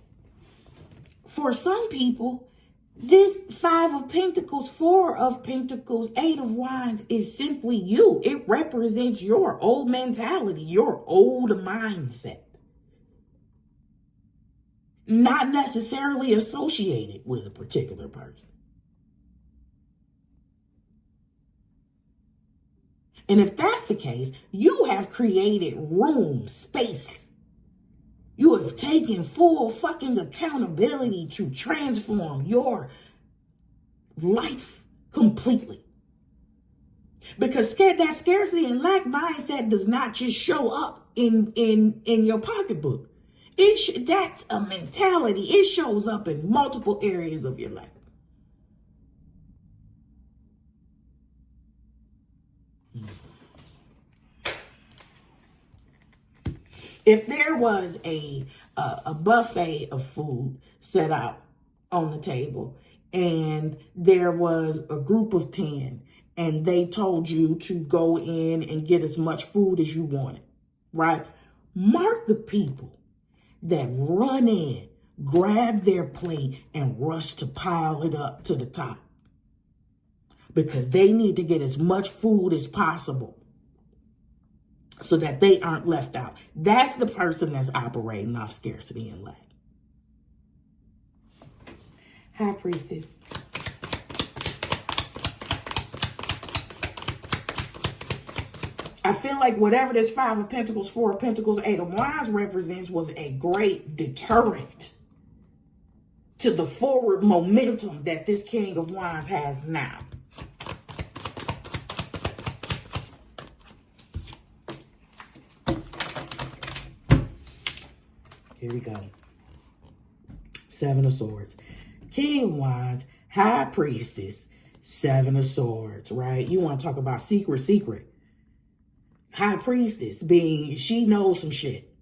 For some people, this Five of Pentacles, Four of Pentacles, Eight of Wands is simply you. It represents your old mentality, your old mindset. Not necessarily associated with a particular person. And if that's the case, you have created room, space. You have taken full fucking accountability to transform your life completely. Because that scarcity and lack mindset does not just show up in your pocketbook. That's a mentality. It shows up in multiple areas of your life. If there was a buffet of food set out on the table and there was a group of 10 and they told you to go in and get as much food as you wanted, right? Mark the people that run in, grab their plate and rush to pile it up to the top because they need to get as much food as possible so that they aren't left out. That's the person that's operating off scarcity and lack. High Priestess. I feel like whatever this 5 of Pentacles, 4 of Pentacles, 8 of Wands represents was a great deterrent to the forward momentum that this King of Wands has now. Here we go. 7 of Swords. King of Wands, High Priestess, 7 of Swords, right? You want to talk about secret. High Priestess being, she knows some shit.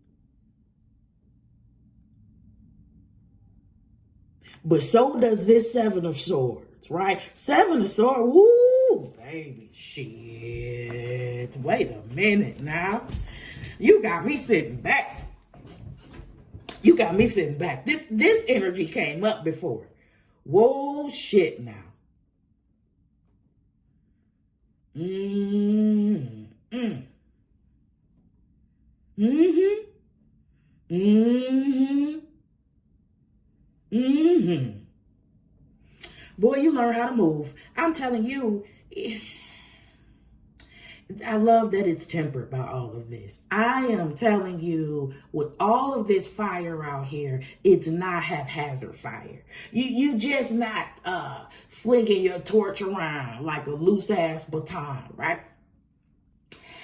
But so does this 7 of Swords, right? 7 of Swords, woo, baby, shit. Wait a minute now. You got me sitting back. This energy came up before. Whoa, shit now. Boy, you learn how to move. I'm telling you, I love that it's tempered by all of this. I am telling you, with all of this fire out here, it's not haphazard fire. You just not flinging your torch around like a loose ass baton, right?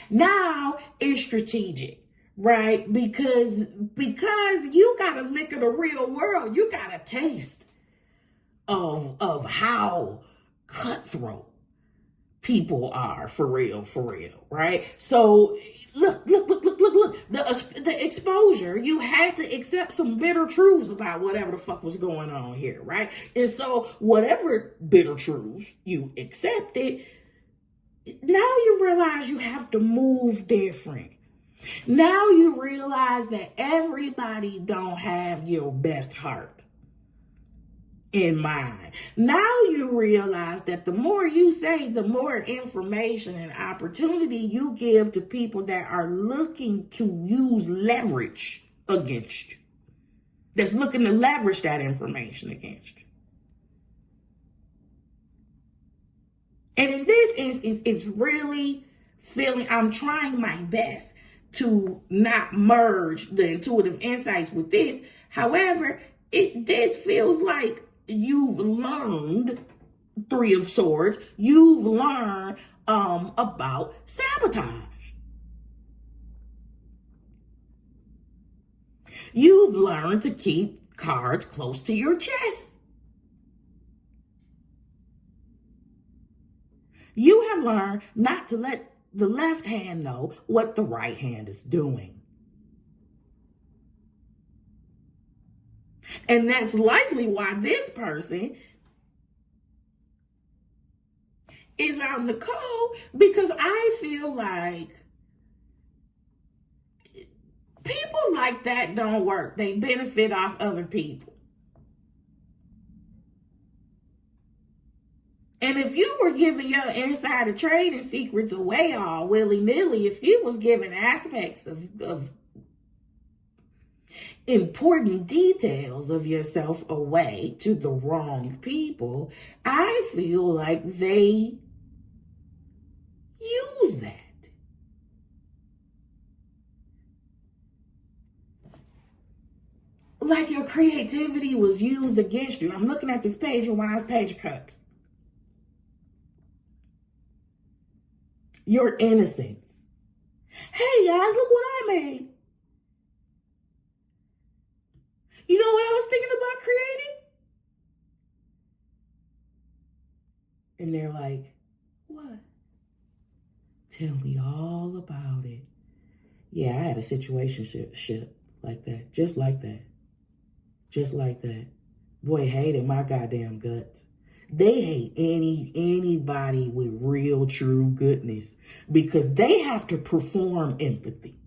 Now it's strategic, right? Because you got a lick of the real world. You got a taste of how cutthroat people are for real, right? So look, the exposure, you had to accept some bitter truths about whatever the fuck was going on here, right? And so whatever bitter truths you accepted, now you realize you have to move different. Now you realize that everybody don't have your best heart in mind. Now you realize that the more you say, the more information and opportunity you give to people that are looking to use leverage against you. That's looking to leverage that information against you. And in this instance, it's really feeling, I'm trying my best to not merge the intuitive insights with this. However, this feels like you've learned, 3 of Swords, you've learned about sabotage. You've learned to keep cards close to your chest. You have learned not to let the left hand know what the right hand is doing. And that's likely why this person is on the call, because I feel like people like that don't work. They benefit off other people. And if you were giving your insider trading secrets away all willy-nilly, if you was giving aspects of important details of yourself away to the wrong people, I feel like they use that. Like your creativity was used against you. I'm looking at this Page of Wands, Page of Cups. Your innocence. Hey guys, look what I made. You know what I was thinking about creating? And they're like, what? Tell me all about it. Yeah, I had a situationship like that. Just like that. Just like that. Boy, hated my goddamn guts. They hate anybody with real, true goodness because they have to perform empathy.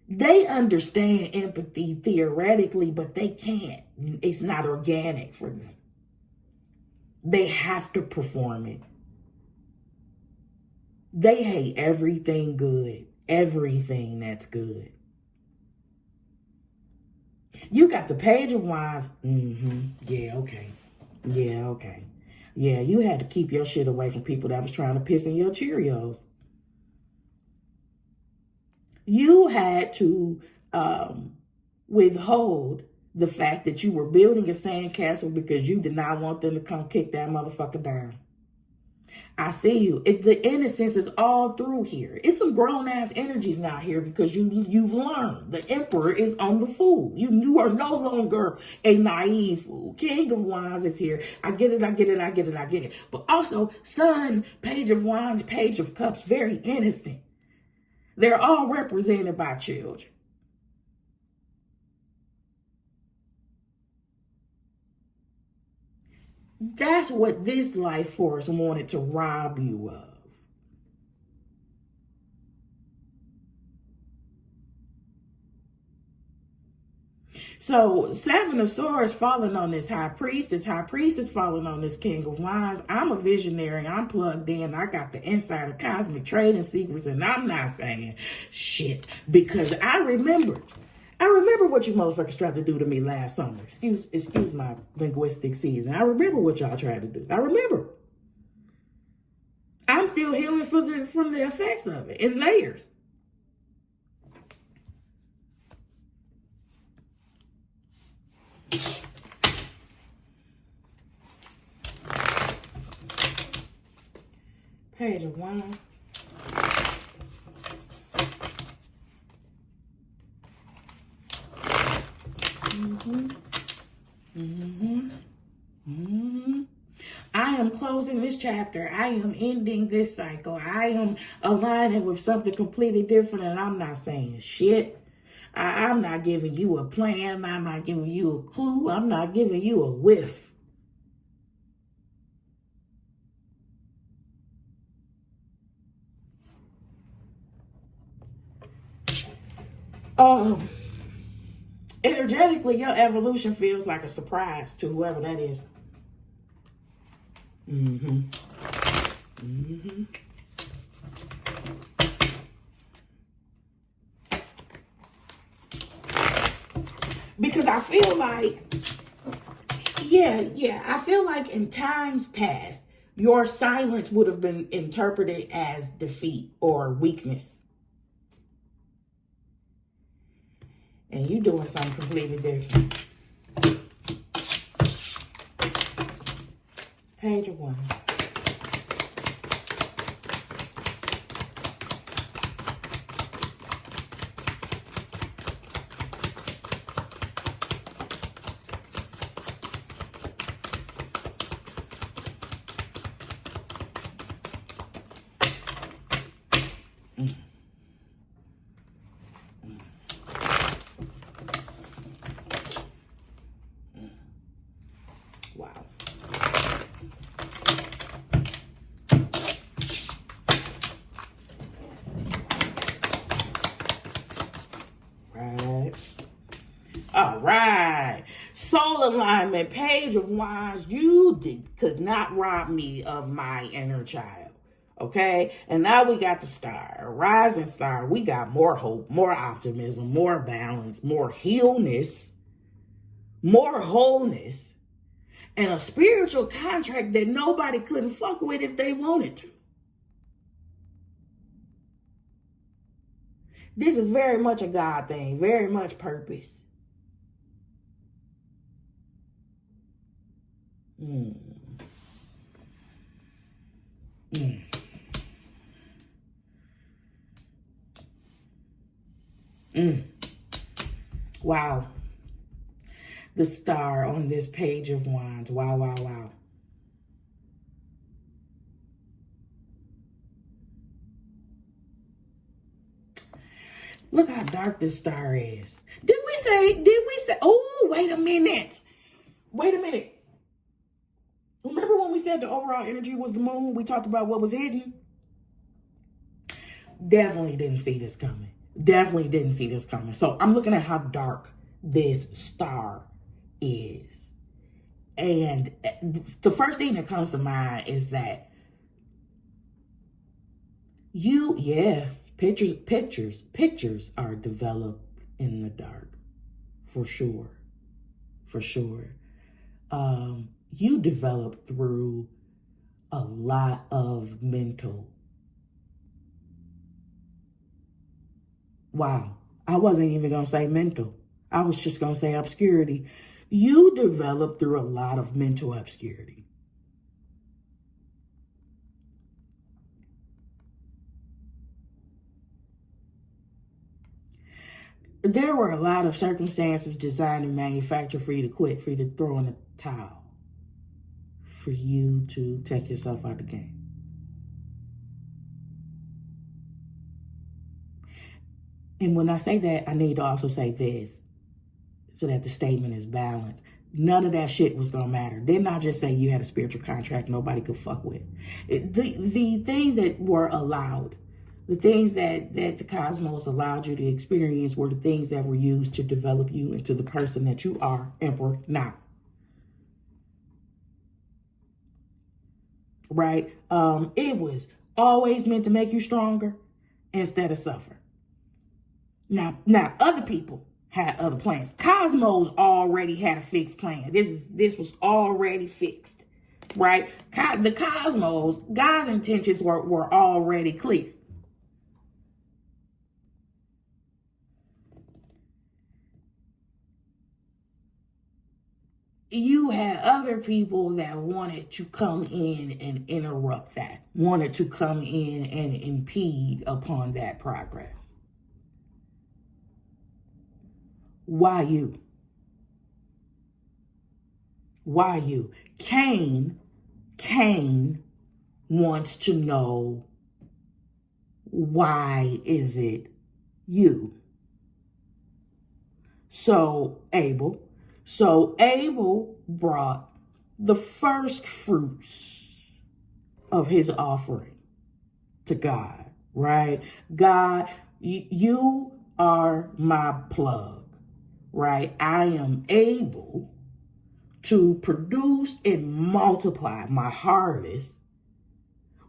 They understand empathy theoretically, but they can't. It's not organic for them. They have to perform it. They hate everything good, everything that's good. You got the Page of Wands. Yeah, okay. Yeah, okay. Yeah, you had to keep your shit away from people that was trying to piss in your Cheerios. You had to withhold the fact that you were building a sandcastle because you did not want them to come kick that motherfucker down. I see you. The innocence is all through here. It's some grown-ass energies now here because you've learned. The Emperor is on the Fool. You are no longer a naive fool. King of Wands is here. I get it. But also, Sun, Page of Wands, Page of Cups, very innocent. They're all represented by children. That's what this life force wanted to rob you of. So, Seven of Swords falling on this High Priest. This High Priest is falling on this King of Wands. I'm a visionary. I'm plugged in. I got the insider cosmic trading secrets, and I'm not saying shit because I remember what you motherfuckers tried to do to me last summer. Excuse my linguistic season. I remember what y'all tried to do. I remember. I'm still healing from the effects of it in layers. Page of Wands. I am closing this chapter. I am ending this cycle. I am aligning with something completely different, and I'm not saying shit. I'm not giving you a plan. I'm not giving you a clue. I'm not giving you a whiff. Energetically, your evolution feels like a surprise to whoever that is. Because I feel like, I feel like in times past, your silence would have been interpreted as defeat or weakness. And you doing something completely different. Page of Wands. Wow. Right. All right. Soul alignment, Page of Wands. You could not rob me of my inner child. Okay. And now we got the star, a rising star. We got more hope, more optimism, more balance, more healness, more wholeness, and a spiritual contract that nobody couldn't fuck with if they wanted to. This is very much a God thing, very much purpose. Wow. The star on this page of wands. Wow, wow, wow. Look how dark this star is. Did we say, oh, wait a minute. Wait a minute. Remember when we said the overall energy was the moon? We talked about what was hidden? Definitely didn't see this coming. Definitely didn't see this coming. So I'm looking at how dark this star is. And the first thing that comes to mind is that pictures are developed in the dark. For sure. For sure. You develop through a lot of mental. Wow. I wasn't even going to say mental. I was just going to say obscurity. You develop through a lot of mental obscurity. There were a lot of circumstances designed and manufactured for you to quit, for you to throw in the towel, for you to take yourself out of the game. And when I say that, I need to also say this so that the statement is balanced. None of that shit was going to matter. Didn't I just say you had a spiritual contract nobody could fuck with? The things that were allowed, the things that the cosmos allowed you to experience were the things that were used to develop you into the person that you are, Emperor, now. Right? It was always meant to make you stronger instead of suffer. Now, other people had other plans. Cosmos already had a fixed plan. This was already fixed, right? The cosmos, God's intentions were already clear. You had other people that wanted to come in and interrupt that, wanted to come in and impede upon that progress. Why you? Why you? Cain wants to know, why is it you? So Abel brought the first fruits of his offering to God, right? God, you are my plug. Right? I am able to produce and multiply my harvest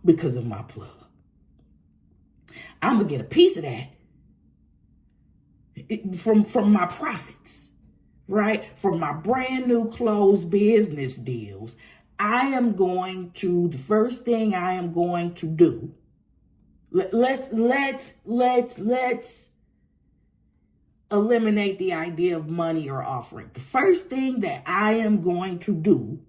because of my plug. I'm going to get a piece of that from my profits, right? From my brand new closed business deals. The first thing I am going to do, let's eliminate the idea of money or offering. The first thing that I am going to do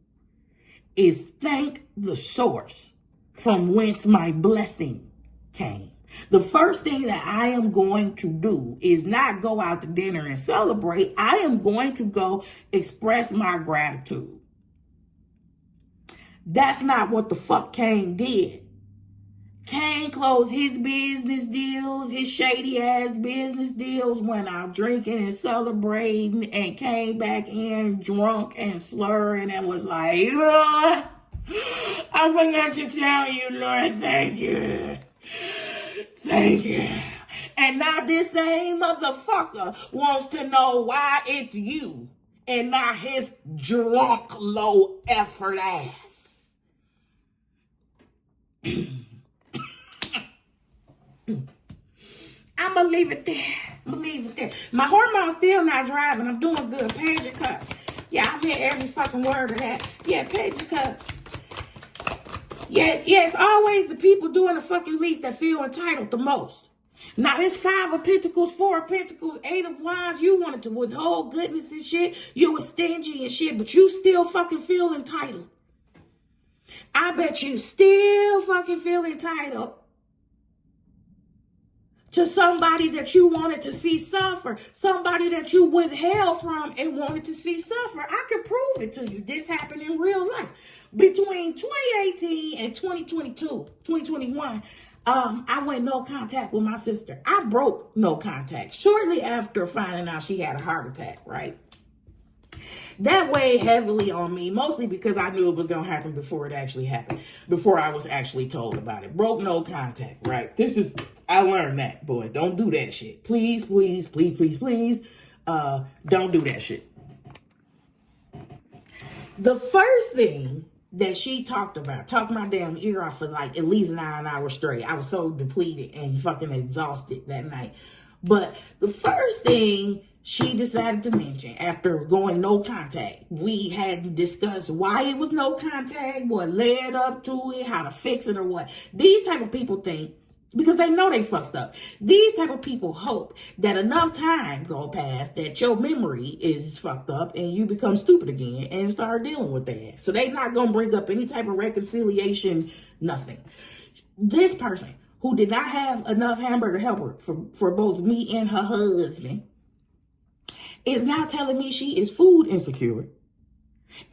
is thank the source from whence my blessing came. The first thing that I am going to do is not go out to dinner and celebrate. I am going to go express my gratitude. That's not what the fuck Cain did. Cain closed his business deals, his shady ass business deals, went out drinking and celebrating, and came back in drunk and slurring and was like, I forgot to tell you, Lord, thank you. Thank you. And now this same motherfucker wants to know why it's you and not his drunk, low effort ass. I'm going to leave it there. My hormone's still not driving. I'm doing good. Page your cups. Yeah, I hear every fucking word of that. Yeah, page your cups. Yes, always the people doing the fucking least that feel entitled the most. Now, it's 5 of Pentacles, 4 of Pentacles, 8 of Wands. You wanted to withhold goodness and shit. You were stingy and shit, but you still fucking feel entitled. I bet you still fucking feel entitled to somebody that you wanted to see suffer, somebody that you withheld from and wanted to see suffer. I could prove it to you. This happened in real life. Between 2018 and 2021, I went no contact with my sister. I broke no contact shortly after finding out she had a heart attack, right? That weighed heavily on me, mostly because I knew it was going to happen before it actually happened, before I was actually told about it. Broke no contact, right? I learned that, boy. Don't do that shit. Please, please, please, please, please. Don't do that shit. The first thing that she talked my damn ear off for like at least 9 hours straight. I was so depleted and fucking exhausted that night. But the first thing she decided to mention after going no contact, we had to discuss why it was no contact, what led up to it, how to fix it or what. These type of people think, because they know they fucked up, these type of people hope that enough time go past that your memory is fucked up and you become stupid again and start dealing with that. So they not going to bring up any type of reconciliation, nothing. This person who did not have enough hamburger helper for both me and her husband is now telling me she is food insecure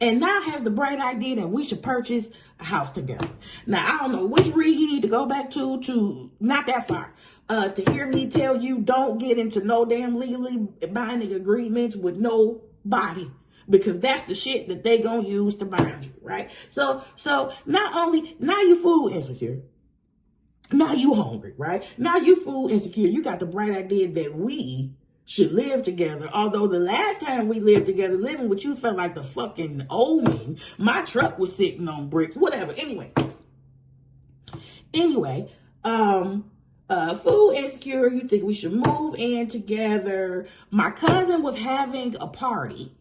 and now has the bright idea that we should purchase a house together. Now, I don't know which read you need to go back to not that far, to hear me tell you don't get into no damn legally binding agreements with nobody, because that's the shit that they gonna use to bind you, right? So not only, now you food insecure, now you hungry, right? Now you food insecure. You got the bright idea that we should live together. Although the last time we lived together, living with you felt like the fucking omen. My truck was sitting on bricks, whatever. Anyway, food insecure. You think we should move in together. My cousin was having a party.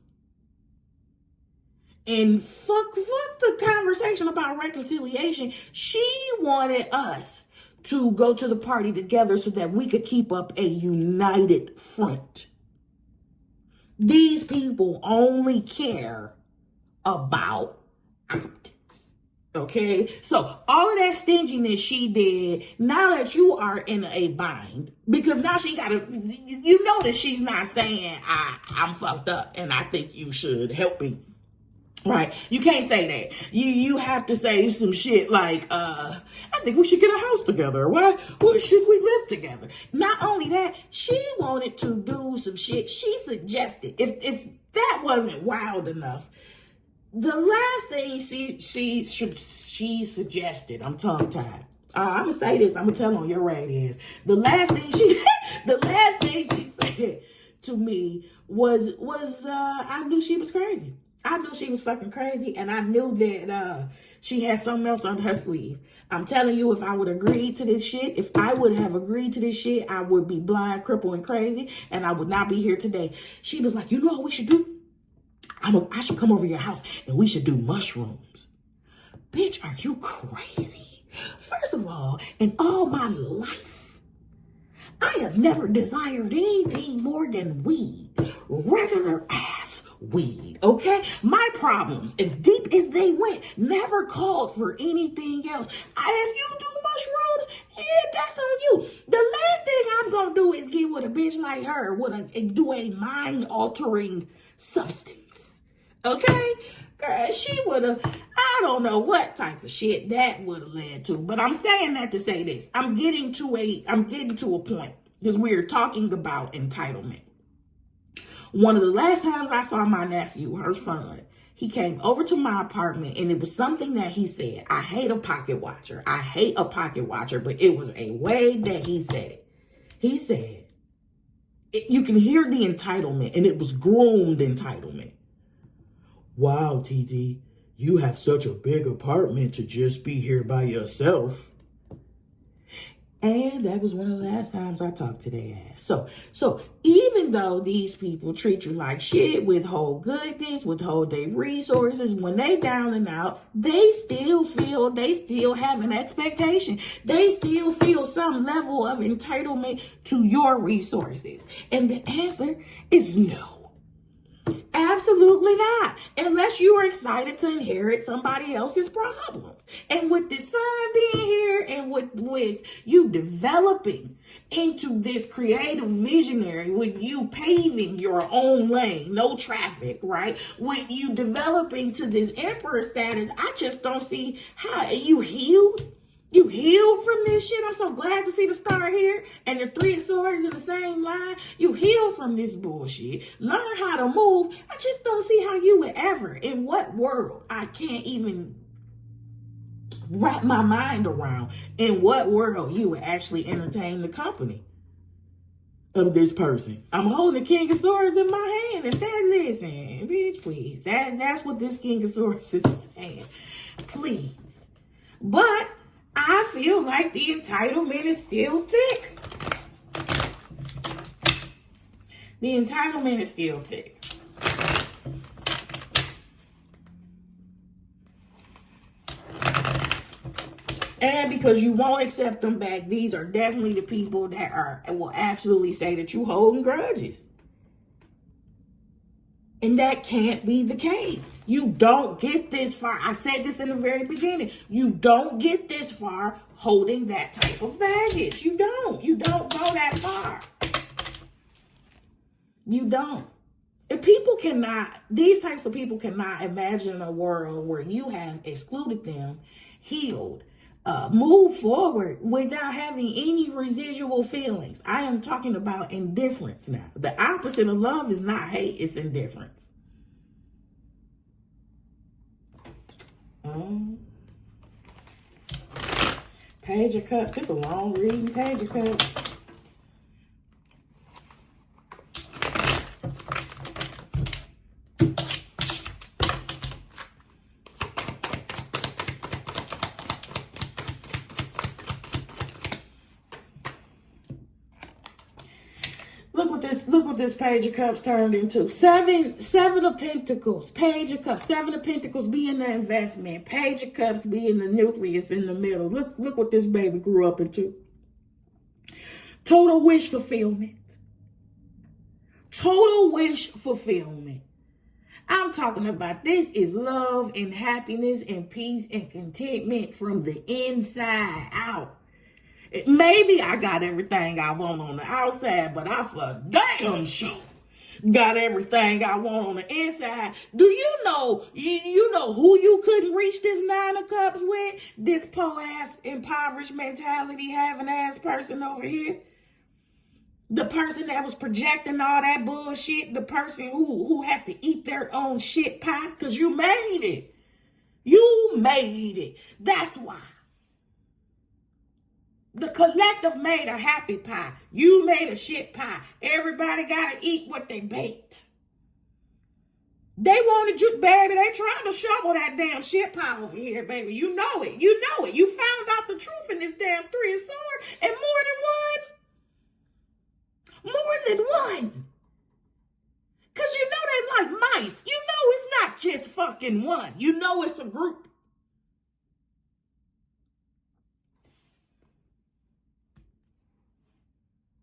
And fuck the conversation about reconciliation. She wanted us to go to the party together so that we could keep up a united front. These people only care about optics. Okay? So all of that stinginess she did, now that you are in a bind, because now she gotta, you notice she's not saying, I'm fucked up and I think you should help me. Right. You can't say that. You have to say some shit like, I think we should get a house together. Why should we live together? Not only that, she wanted to do some shit. She suggested, if that wasn't wild enough, the last thing she suggested, I'm tongue tied. I'm gonna say this, I'm gonna tell on your radio is. The last thing she said to me was I knew she was crazy. I knew she was fucking crazy, and I knew that she had something else on her sleeve. I'm telling you, if I would agree to this shit, if I would have agreed to this shit, I would be blind, crippled, and crazy, and I would not be here today. She was like, you know what we should do? I should come over your house, and we should do mushrooms. Bitch, are you crazy? First of all, in all my life, I have never desired anything more than weed. Regular ass weed, okay? My problems, as deep as they went, never called for anything else. If you do mushrooms, yeah, that's on you. The last thing I'm gonna do is get with a bitch like her and do a mind-altering substance, okay? Girl, she would have, I don't know what type of shit that would have led to, but I'm saying that to say this. I'm getting to a point, because we're talking about entitlement. One of the last times I saw my nephew, her son, he came over to my apartment, and it was something that he said. I hate a pocket watcher. I hate a pocket watcher, but it was a way that he said it. He said, you can hear the entitlement, and it was groomed entitlement. Wow, TT, you have such a big apartment to just be here by yourself. And that was one of the last times I talked to their ass. So even though these people treat you like shit, withhold goodness, withhold their resources, when they down and out, they still have an expectation. They still feel some level of entitlement to your resources. And the answer is no. Absolutely not. Unless you are excited to inherit somebody else's problems. And with the son being here and with you developing into this creative visionary with you paving your own lane, no traffic, right? With you developing to this emperor status, I just don't see how you healed. You healed from this shit. I'm so glad to see the star here and the 3 of swords in the same line. You healed from this bullshit. Learn how to move. I just don't see how you would ever, in what world, I can't even wrap my mind around, in what world you would actually entertain the company of this person. I'm holding the King of Swords in my hand. If that, listen, bitch, please. That's what this King of Swords is saying. Please. But I feel like the entitlement is still thick. The entitlement is still thick. And because you won't accept them back, these are definitely the people that will absolutely say that you holding grudges. And that can't be the case. You don't get this far. I said this in the very beginning. You don't get this far holding that type of baggage. You don't. You don't go that far. You don't. And people cannot, these types of people cannot imagine a world where you have excluded them, healed, move forward without having any residual feelings. I am talking about indifference now. The opposite of love is not hate, it's indifference. Page of Cups. This is a long reading. Page of Cups. Look what this Page of Cups turned into. Seven of Pentacles. Page of Cups. 7 of Pentacles being the investment. Page of Cups being the nucleus in the middle. Look what this baby grew up into. Total wish fulfillment. Total wish fulfillment. I'm talking about this is love and happiness and peace and contentment from the inside out. Maybe I got everything I want on the outside, but I for damn sure got everything I want on the inside. Do you know, you know who you couldn't reach this 9 of Cups with? This poor ass, impoverished mentality having ass person over here. The person that was projecting all that bullshit. The person who has to eat their own shit pie because you made it. You made it. That's why. The collective made a happy pie. You made a shit pie. Everybody got to eat what they baked. They wanted you, baby. They trying to shovel that damn shit pie over here, baby. You know it. You know it. You found out the truth in this damn 3 of Swords. And more than one. Because you know they like mice. You know it's not just fucking one. You know it's a group.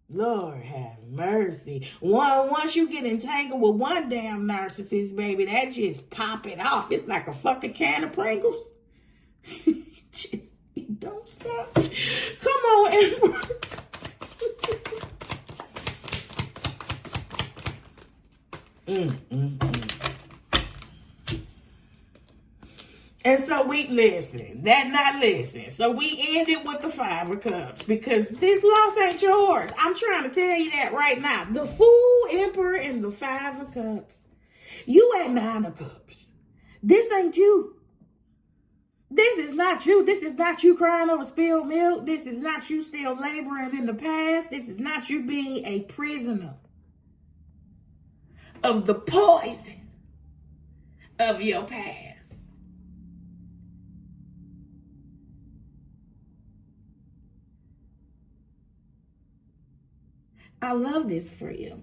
Lord have mercy. Once you get entangled with one damn narcissist, baby, that just pop it off. It's like a fucking can of Pringles. Just don't stop. Come on, Edward. And so we listen. So we ended with the 5 of Cups because this loss ain't yours. I'm trying to tell you that right now. The Fool, Emperor, and the 5 of Cups. You at 9 of Cups. This ain't you. This is not you. This is not you crying over spilled milk. This is not you still laboring in the past. This is not you being a prisoner of the poison of your past. I love this for you.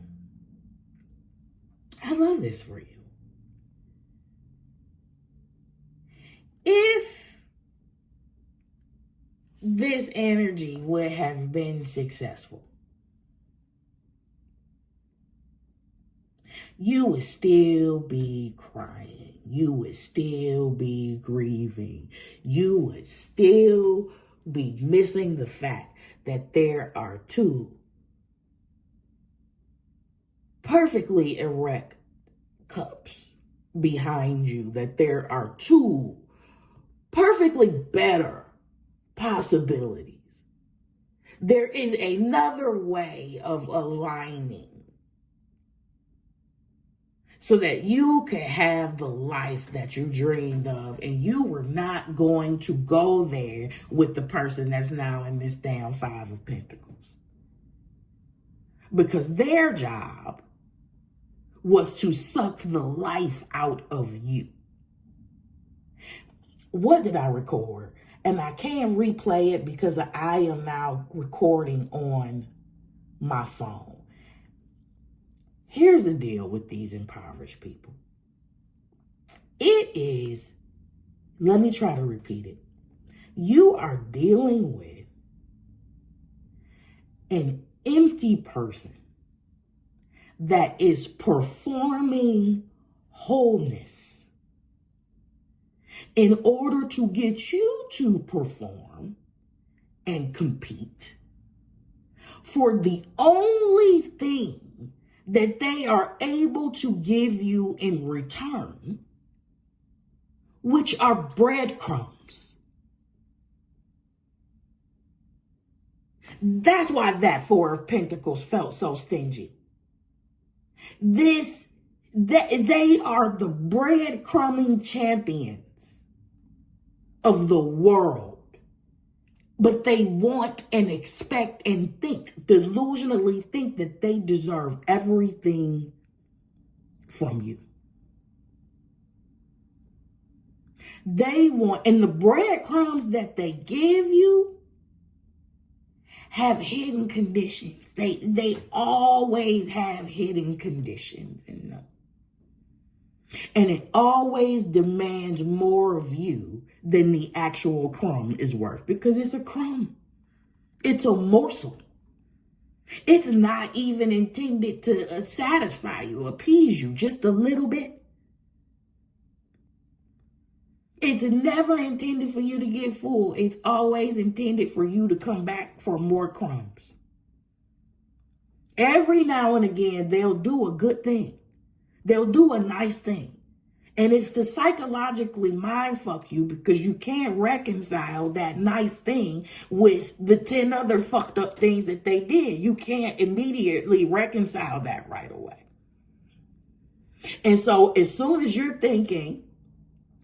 I love this for you. If this energy would have been successful, you would still be crying. You would still be grieving. You would still be missing the fact that there are two perfectly erect cups behind you, that there are two perfectly better possibilities. There is another way of aligning so that you can have the life that you dreamed of, and you were not going to go there with the person that's now in this damn Five of Pentacles. Because their job was to suck the life out of you. What did I record? And I can't replay it because I am now recording on my phone. Here's the deal with these impoverished people. It is, let me try to repeat it. You are dealing with an empty person that is performing wholeness in order to get you to perform and compete for the only thing that they are able to give you in return, which are breadcrumbs. That's why that Four of Pentacles felt so stingy. They are the breadcrumbing champions of the world. But they want and expect and delusionally think that they deserve everything from you. They want, and the breadcrumbs that they give you have hidden conditions. They always have hidden conditions in them. And it always demands more of you than the actual crumb is worth, because it's a crumb. It's a morsel. It's not even intended to satisfy you, appease you just a little bit. It's never intended for you to get full. It's always intended for you to come back for more crumbs. Every now and again, they'll do a good thing. They'll do a nice thing. And it's to psychologically mindfuck you, because you can't reconcile that nice thing with the 10 other fucked up things that they did. You can't immediately reconcile that right away. And so as soon as you're thinking,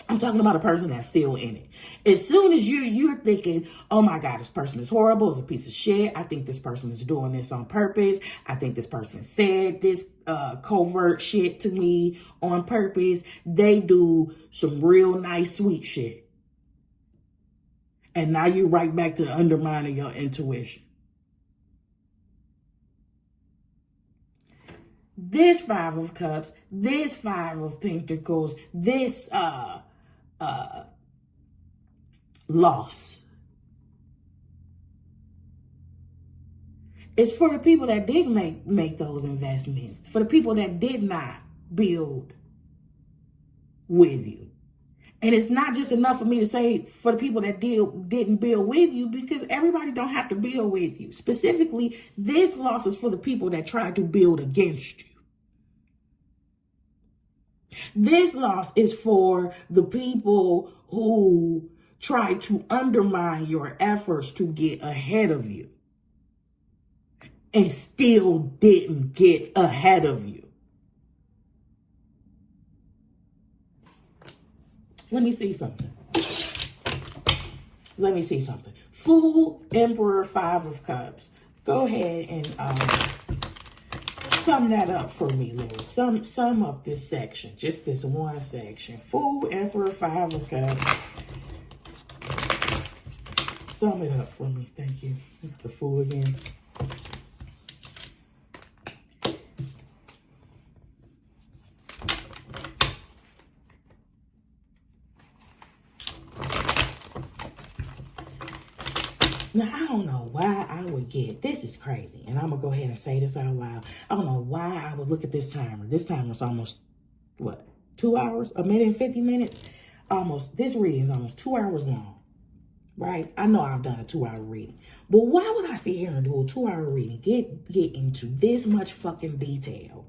I'm talking about a person that's still in it. As soon as you're thinking, oh my God, this person is horrible, it's a piece of shit. I think this person is doing this on purpose. I think this person said this covert shit to me on purpose. They do some real nice, sweet shit. And now you're right back to undermining your intuition. This Five of Cups, this Five of Pentacles, this loss. It's for the people that did make those investments, for the people that did not build with you. And it's not just enough for me to say for the people that didn't build with you, because everybody don't have to build with you. Specifically, this loss is for the people that tried to build against you. This loss is for the people who try to undermine your efforts to get ahead of you and still didn't get ahead of you. Let me see something. Let me see something. Fool, Emperor, Five of Cups. Go ahead and sum that up for me, Lord. Sum up this section, just this one section. Fool, Emperor, Five of Cups. Sum it up for me. Thank you. The Fool again. Now, I don't know why I would get, this is crazy, and I'm going to go ahead and say this out loud. I don't know why I would look at this timer. This timer's almost, what, 2 hours? A minute and 50 minutes? Almost, this reading is almost 2 hours long. right? I know I've done a 2-hour reading, but why would I sit here and do a 2-hour reading, get into this much fucking detail,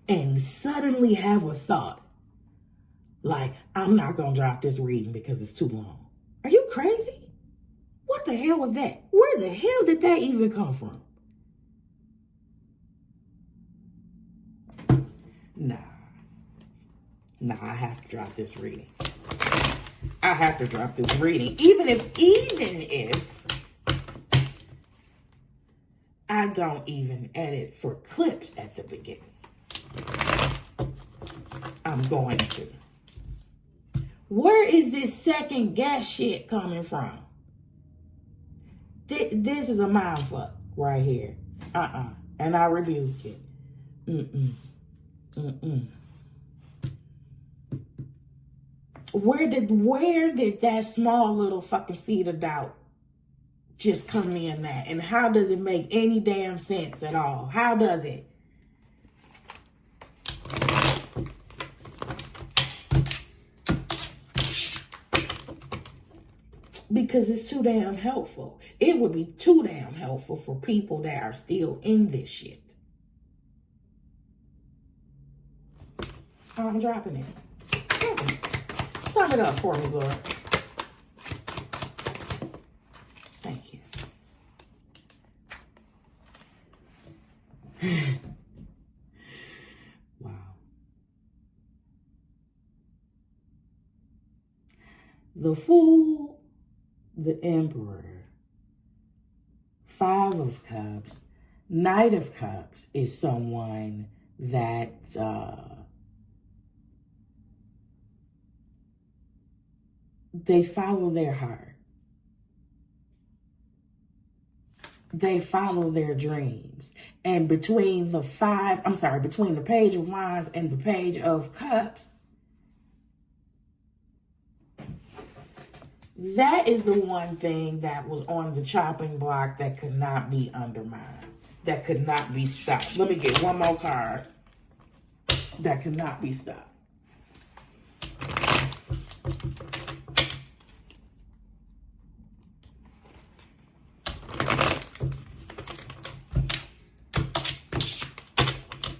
and suddenly have a thought like, I'm not going to drop this reading because it's too long? Are you crazy? What the hell was that? Where the hell did that even come from? Nah, I have to drop this reading. I have to drop this reading. Even if I don't even edit for clips at the beginning, I'm going to. Where is this second guess shit coming from? This is a mind fuck right here. And I rebuke it. Where did that small little fucking seed of doubt just come in at? And how does it make any damn sense at all? How does it? Because it's too damn helpful. It would be too damn helpful for people that are still in this shit. I'm dropping it. Sum it up for me, Lord. Thank you. Wow. The Fool, the Emperor, 5 of Cups, Knight of Cups is someone that they follow their heart. They follow their dreams. And between the Page of Wands and the Page of Cups, that is the one thing that was on the chopping block that could not be undermined, that could not be stopped. Let me get one more card that could not be stopped.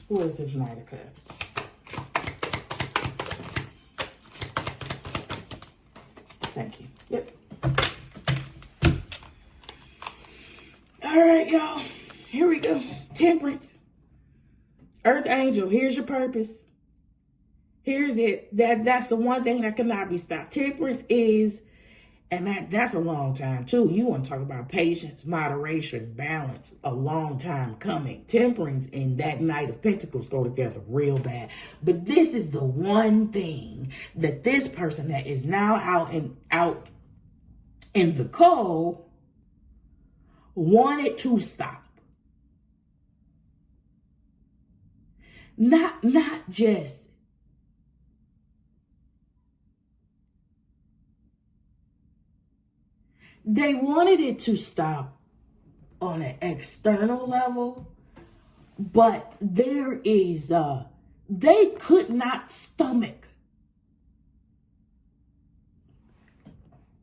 What is this Knight of Cups? Thank you. Yep. All right, y'all. Here we go. Temperance. Earth Angel, here's your purpose. Here's it. That's the one thing that cannot be stopped. Temperance is, and that's a long time too. You want to talk about patience, moderation, balance, a long time coming. Temperance and that Knight of Pentacles go together real bad. But this is the one thing that this person that is now out in the cold wanted to stop. Not just they wanted it to stop on an external level, but there is they could not stomach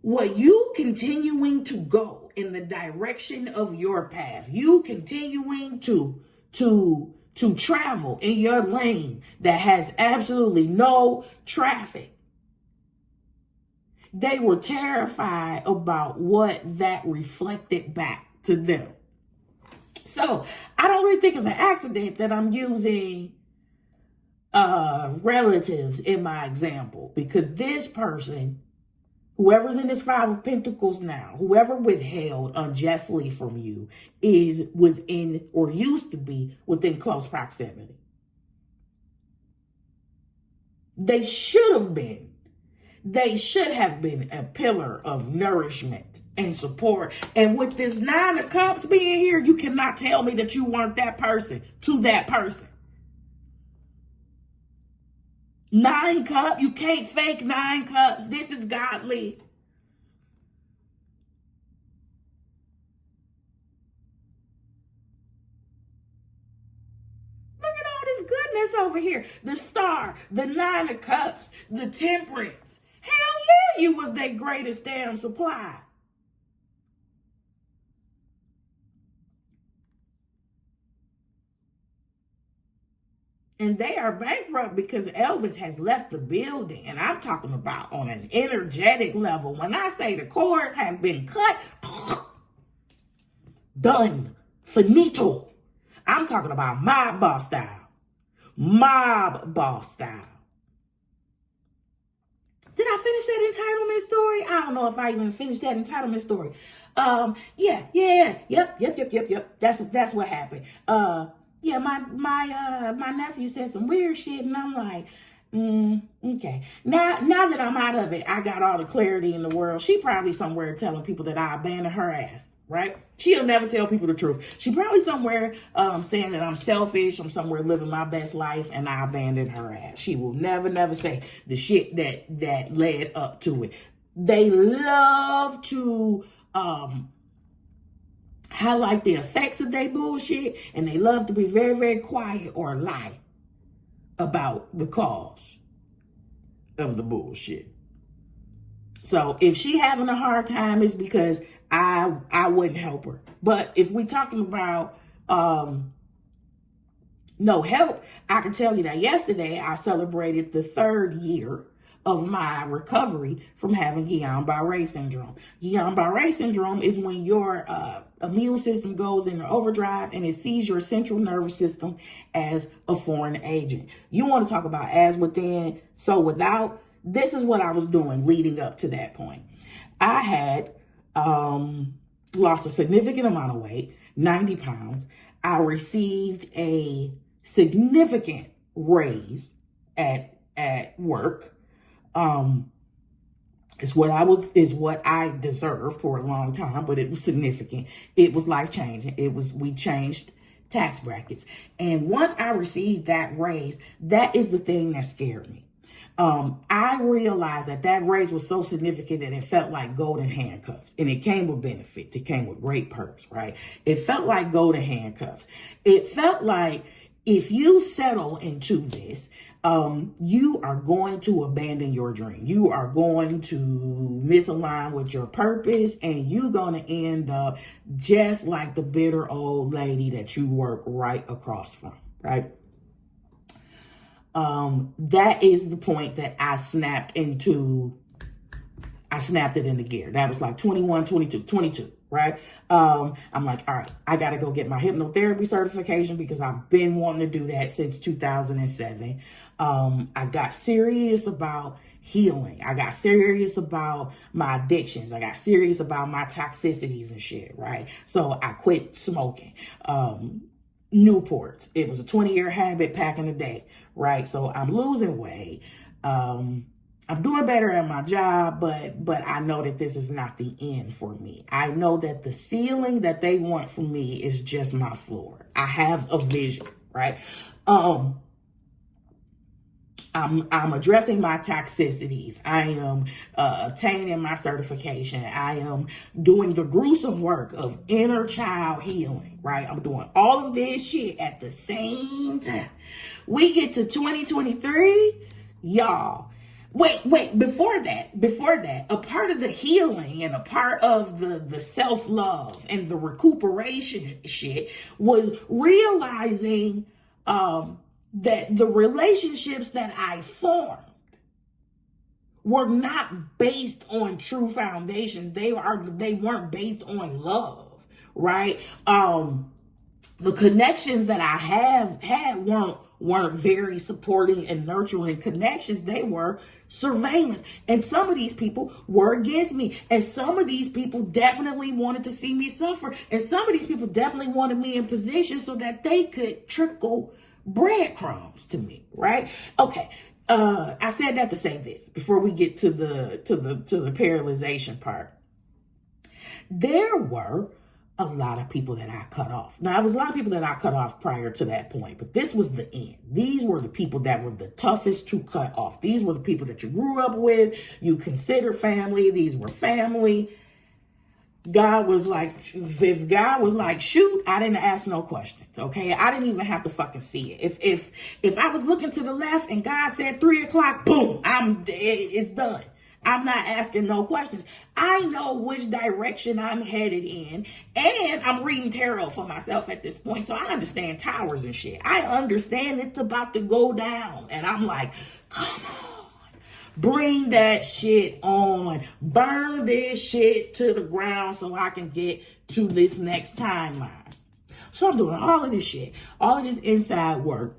what you continuing to go in the direction of your path, you continuing to travel in your lane that has absolutely no traffic. They were terrified about what that reflected back to them. So I don't really think it's an accident that I'm using relatives in my example, because this person, whoever's in this 5 of Pentacles now, whoever withheld unjustly from you, is within, or used to be within, close proximity. They should have been a pillar of nourishment and support. And with this 9 of Cups being here, you cannot tell me that you weren't that person to that person. 9 Cups, you can't fake 9 Cups. This is godly. Look at all this goodness over here. The Star, the 9 of Cups, the Temperance. Hell you was their greatest damn supply. And they are bankrupt because Elvis has left the building. And I'm talking about on an energetic level. When I say the cords have been cut, done, finito. I'm talking about mob boss style. Mob boss style. Did I finish that entitlement story? I don't know if I even finished that entitlement story. Yep. That's what happened. My nephew said some weird shit, and I'm like, okay. Now that I'm out of it, I got all the clarity in the world. She probably somewhere telling people that I abandoned her ass, right? She'll never tell people the truth. She probably somewhere saying that I'm selfish. I'm somewhere living my best life, and I abandoned her ass. She will never say the shit that led up to it. They love to highlight the effects of their bullshit, and they love to be very, very quiet or lie about the cause of the bullshit. So if she having a hard time, it's because I wouldn't help her. But if we talking about no help, I can tell you that yesterday I celebrated the 3rd year of my recovery from having Guillain-Barré syndrome. Guillain-Barré syndrome is when your immune system goes into overdrive and it sees your central nervous system as a foreign agent. You want to talk about as within, so without. This is what I was doing leading up to that point. I had lost a significant amount of weight, 90 pounds. I received a significant raise at work. Is what I deserved for a long time, but it was significant. It was life-changing. We changed tax brackets. And once I received that raise, that is the thing that scared me. I realized that raise was so significant that it felt like golden handcuffs, and it came with benefits. It came with great perks, right? It felt like golden handcuffs. It felt like if you settle into this, you are going to abandon your dream. You are going to misalign with your purpose, and you're going to end up just like the bitter old lady that you work right across from, right? That is the point that I snapped it into gear. That was like 22, right? I'm like, all right, I got to go get my hypnotherapy certification because I've been wanting to do that since 2007. I got serious about healing. I got serious about my addictions. I got serious about my toxicities and shit, right? So I quit smoking. Newports. It was a 20-year habit back in the day, right? So I'm losing weight. I'm doing better at my job, but I know that this is not the end for me. I know that the ceiling that they want from me is just my floor. I have a vision, right? I'm addressing my toxicities. I am attaining my certification. I am doing the gruesome work of inner child healing, right? I'm doing all of this shit at the same time. We get to 2023, y'all. Wait, before that, a part of the healing and a part of the self-love and the recuperation shit was realizing that the relationships that I formed were not based on true foundations. They weren't based on love, right? The connections that I had weren't very supporting and nurturing connections. They were surveillance. And some of these people were against me. And some of these people definitely wanted to see me suffer. And some of these people definitely wanted me in position so that they could trickle breadcrumbs to me, right? Okay. I said that to say this before we get to the paralyzation part. There were a lot of people that I cut off. Now, there was a lot of people that I cut off prior to that point, but this was the end. These were the people that were the toughest to cut off. These were the people that you grew up with, you consider family. These were family. God was like, if God was like, shoot, I didn't ask no questions, okay? I didn't even have to fucking see it. If I was looking to the left and God said 3 o'clock, boom, it's done. I'm not asking no questions. I know which direction I'm headed in, and I'm reading tarot for myself at this point, so I understand towers and shit. I understand it's about to go down, and I'm like, come on, bring that shit on. Burn this shit to the ground so I can get to this next timeline. So I'm doing all of this shit, all of this inside work,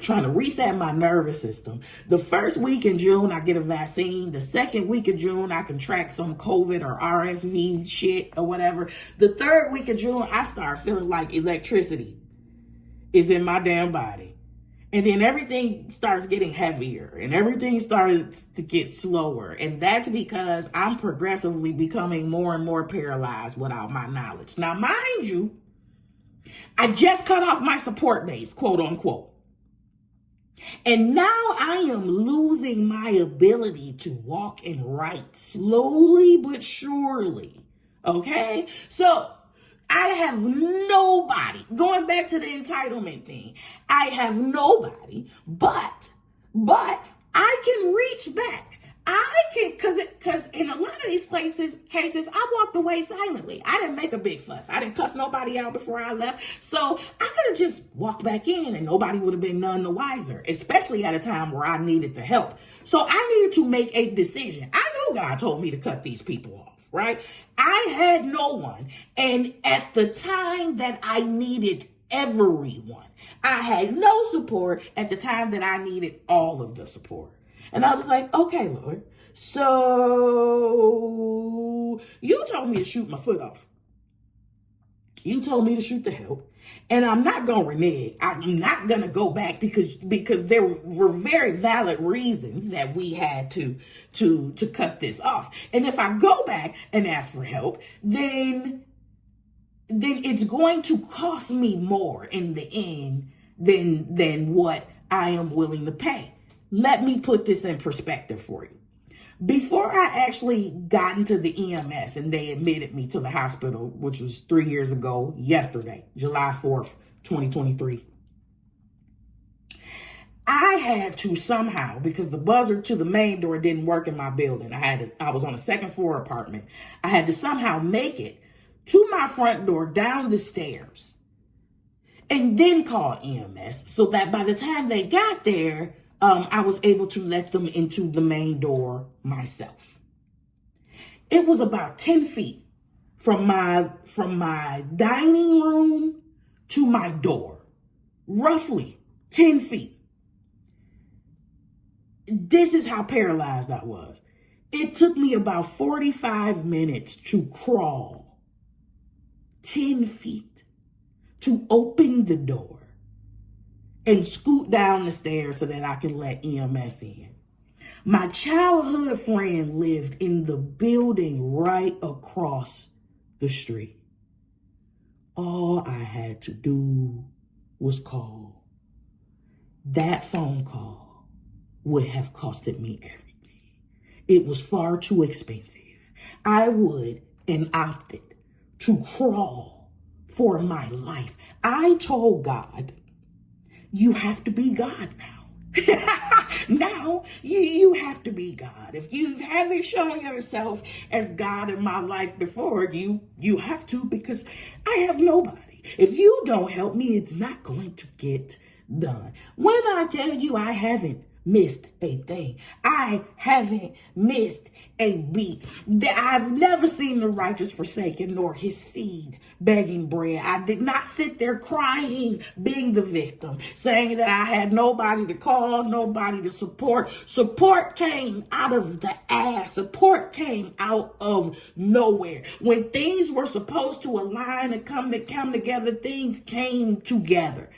trying to reset my nervous system. The first week in June, I get a vaccine. The second week of June, I contract some COVID or RSV shit or whatever. The third week of June, I start feeling like electricity is in my damn body. And then everything starts getting heavier and everything starts to get slower. And that's because I'm progressively becoming more and more paralyzed without my knowledge. Now, mind you, I just cut off my support base, quote unquote. And now I am losing my ability to walk and write slowly but surely. Okay? So I have nobody, going back to the entitlement thing, I have nobody, but I can reach back. I can, cause in a lot of these cases, I walked away silently. I didn't make a big fuss. I didn't cuss nobody out before I left. So I could have just walked back in and nobody would have been none the wiser, especially at a time where I needed the help. So I needed to make a decision. I knew God told me to cut these people off, right? I had no one. And at the time that I needed everyone, I had no support at the time that I needed all of the support. And I was like, okay, Lord, so you told me to shoot my foot off. You told me to shoot the help. And I'm not going to renege. I'm not going to go back because there were very valid reasons that we had to cut this off. And if I go back and ask for help, then it's going to cost me more in the end than what I am willing to pay. Let me put this in perspective for you. Before I actually got into the EMS and they admitted me to the hospital, which was 3 years ago, yesterday, July 4th, 2023, I had to somehow, because the buzzer to the main door didn't work in my building. I was on a second floor apartment. I had to somehow make it to my front door, down the stairs, and then call EMS so that by the time they got there, I was able to let them into the main door myself. It was about 10 feet from my dining room to my door, roughly 10 feet. This is how paralyzed I was. It took me about 45 minutes to crawl 10 feet to open the door and scoot down the stairs so that I can let EMS in. My childhood friend lived in the building right across the street. All I had to do was call. That phone call would have costed me everything. It was far too expensive. I would and opted to crawl for my life. I told God, you have to be God now. Now you have to be God. If you haven't shown yourself as God in my life before, you have to, because I have nobody. If you don't help me, it's not going to get done. When I tell you I haven't missed a thing, I haven't missed a beat. I've never seen the righteous forsaken, nor his seed begging bread. I did not sit there crying, being the victim, saying that I had nobody to call, nobody to support. Support came out of the ass. Support came out of nowhere. When things were supposed to align and come together, things came together.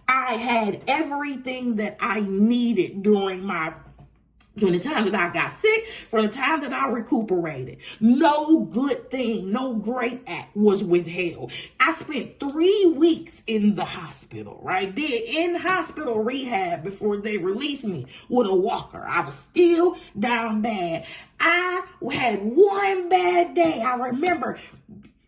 I had everything that I needed during the time that I got sick, from the time that I recuperated. No good thing, no great act was withheld. I spent 3 weeks in the hospital, right? Did in-hospital rehab before they released me with a walker. I was still down bad. I had one bad day. I remember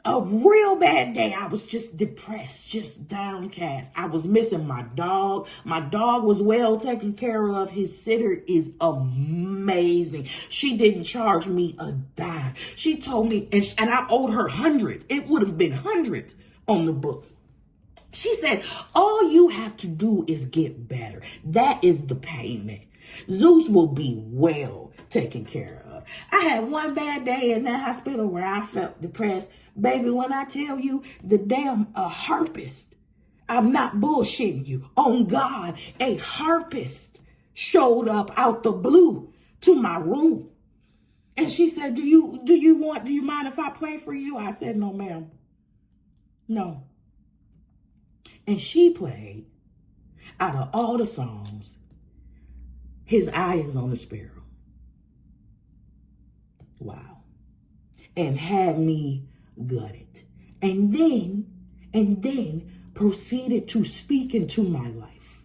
A real bad day. I was just depressed, just downcast. I was missing my dog. My dog was well taken care of. His sitter is amazing. She didn't charge me a dime. She told me, and I owed her hundreds. It would have been hundreds on the books. She said, all you have to do is get better. That is the payment. Zeus will be well taken care of. I had one bad day in the hospital where I felt depressed. Baby, when I tell you the damn harpist, I'm not bullshitting you. On God, a harpist showed up out the blue to my room. And she said, do you mind if I play for you? I said, no, ma'am. No. And she played, out of all the songs, His Eye is on the Sparrow. Wow. And had me gutted. And then proceeded to speak into my life.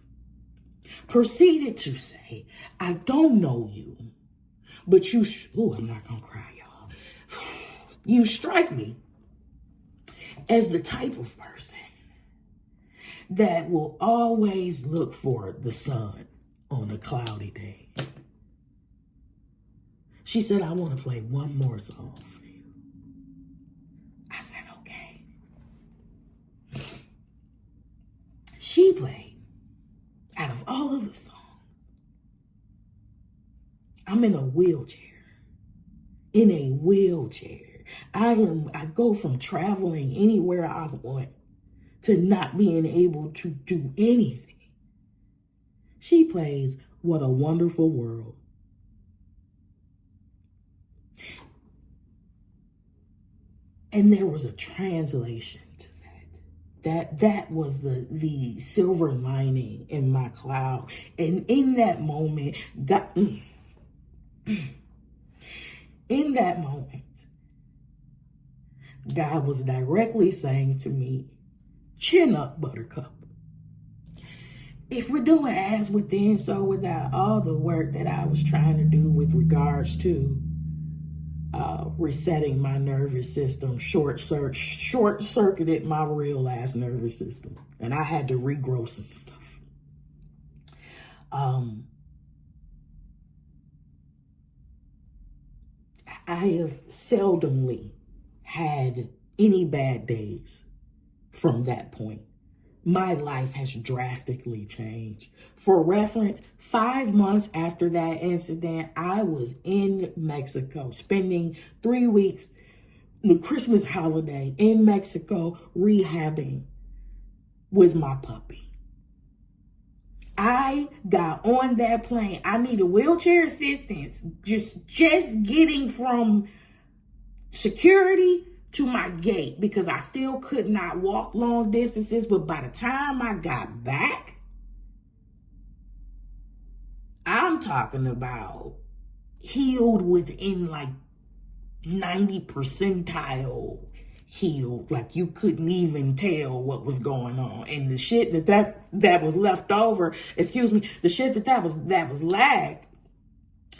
Proceeded to say, I don't know you, but I'm not going to cry, y'all. You strike me as the type of person that will always look for the sun on a cloudy day. She said, I want to play one more song for you. I said, okay. She played, out of all of the songs, I'm in a wheelchair. In a wheelchair. I go from traveling anywhere I want to not being able to do anything. She plays What a Wonderful World. And there was a translation to that. That was the silver lining in my cloud. And in that moment, God was directly saying to me, chin up, buttercup. If we're doing as within, so without, all the work that I was trying to do with regards to resetting my nervous system, short-circuited my real ass nervous system. And I had to regrow some stuff. I have seldomly had any bad days from that point. My life has drastically changed. For reference, 5 months after that incident, I was in Mexico, spending 3 weeks, the Christmas holiday in Mexico, rehabbing with my puppy. I got on that plane. I needed wheelchair assistance, just getting from security to my gate because I still could not walk long distances. But by the time I got back, I'm talking about healed within like 90 percentile healed. Like you couldn't even tell what was going on. And the shit that was left over, the shit that was lagged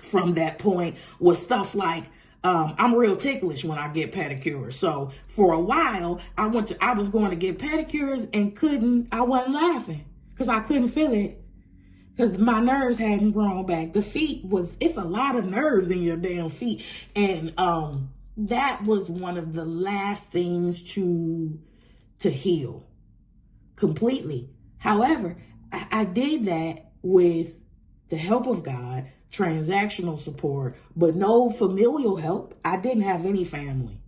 from that point was stuff like, I'm real ticklish when I get pedicures. So for a while, I was going to get pedicures and I wasn't laughing because I couldn't feel it because my nerves hadn't grown back. The feet it's a lot of nerves in your damn feet. And that was one of the last things to heal completely. However, I did that with the help of God, transactional support, but no familial help. I didn't have any family.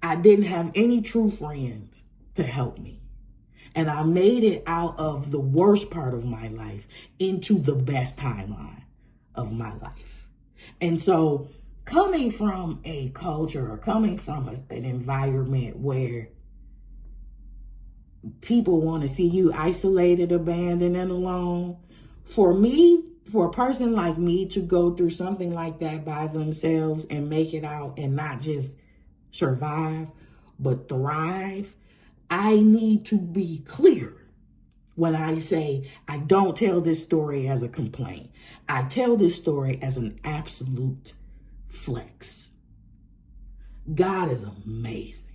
I didn't have any true friends to help me. And I made it out of the worst part of my life into the best timeline of my life. And so coming from a culture or coming from an environment where people want to see you isolated, abandoned, and alone, for a person like me to go through something like that by themselves and make it out and not just survive, but thrive, I need to be clear when I say I don't tell this story as a complaint. I tell this story as an absolute flex. God is amazing.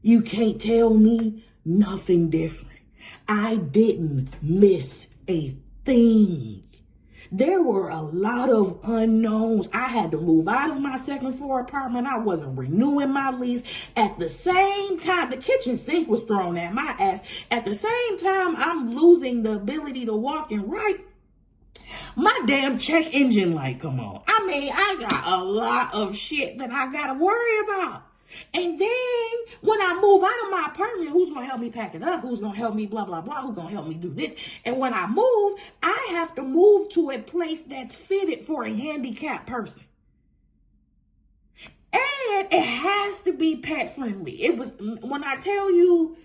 You can't tell me nothing different. I didn't miss a thing. There were a lot of unknowns. I had to move out of my second floor apartment. I wasn't renewing my lease. At the same time, the kitchen sink was thrown at my ass. At the same time, I'm losing the ability to walk and write. My damn check engine light come on. I mean, I got a lot of shit that I got to worry about. And then when I move out of my apartment, who's going to help me pack it up? Who's going to help me blah, blah, blah? Who's going to help me do this? And when I move, I have to move to a place that's fitted for a handicapped person. And it has to be pet friendly. It was, when I tell you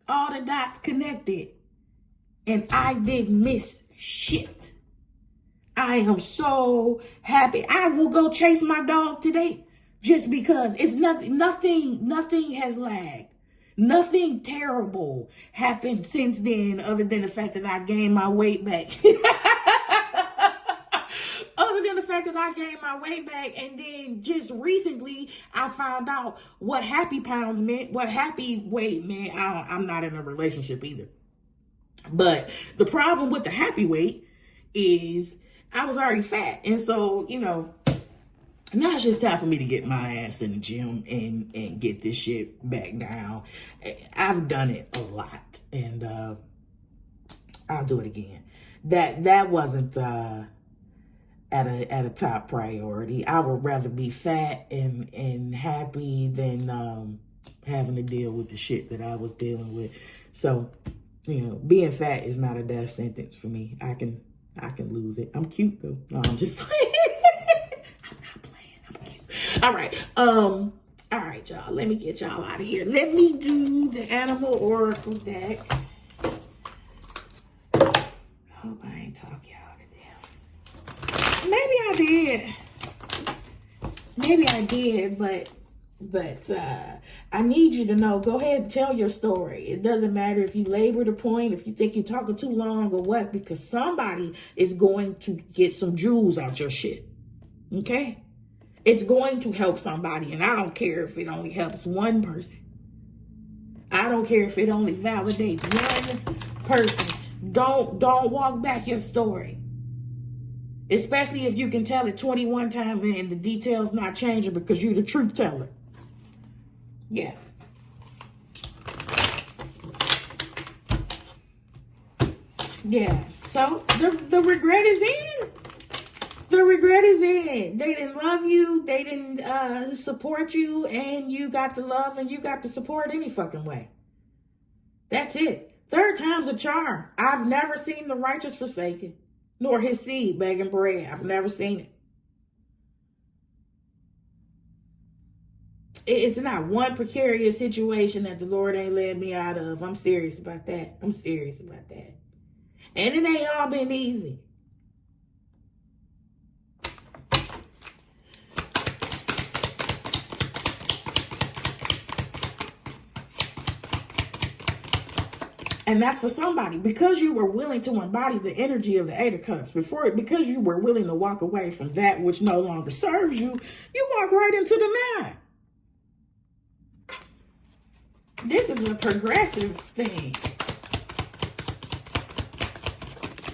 all the dots connected and I didn't miss shit. I am so happy. I will go chase my dog today. Just because it's nothing has lagged. Nothing terrible happened since then other than the fact that I gained my weight back. Other than the fact that I gained my weight back, and then just recently I found out what happy pounds meant, what happy weight meant. I'm not in a relationship either. But the problem with the happy weight is I was already fat. And so, you know, now it's just time for me to get my ass in the gym and get this shit back down. I've done it a lot, and I'll do it again. That wasn't at a top priority. I would rather be fat and happy than having to deal with the shit that I was dealing with. So, you know, being fat is not a death sentence for me. I can lose it. I'm cute though. No, I'm just playing. All right. All right, y'all. Let me get y'all out of here. Let me do the animal oracle deck. I hope I ain't talk y'all to death. Maybe I did, but I need you to know, go ahead and tell your story. It doesn't matter if you labor the point, if you think you're talking too long or what, because somebody is going to get some jewels out your shit. Okay? It's going to help somebody, and I don't care if it only helps one person. I don't care if it only validates one person. Don't walk back your story. Especially if you can tell it 21 times and the details not changing because you're the truth teller. Yeah. Yeah. So the regret is in. The regret is in. They didn't love you. They didn't support you. And you got the love and you got the support any fucking way. That's it. Third time's a charm. I've never seen the righteous forsaken, nor his seed begging bread. I've never seen it. It's not one precarious situation that the Lord ain't led me out of. I'm serious about that. I'm serious about that. And it ain't all been easy. And that's for somebody. Because you were willing to embody the energy of the Eight of Cups, because you were willing to walk away from that which no longer serves you, you walk right into the Nine. This is a progressive thing.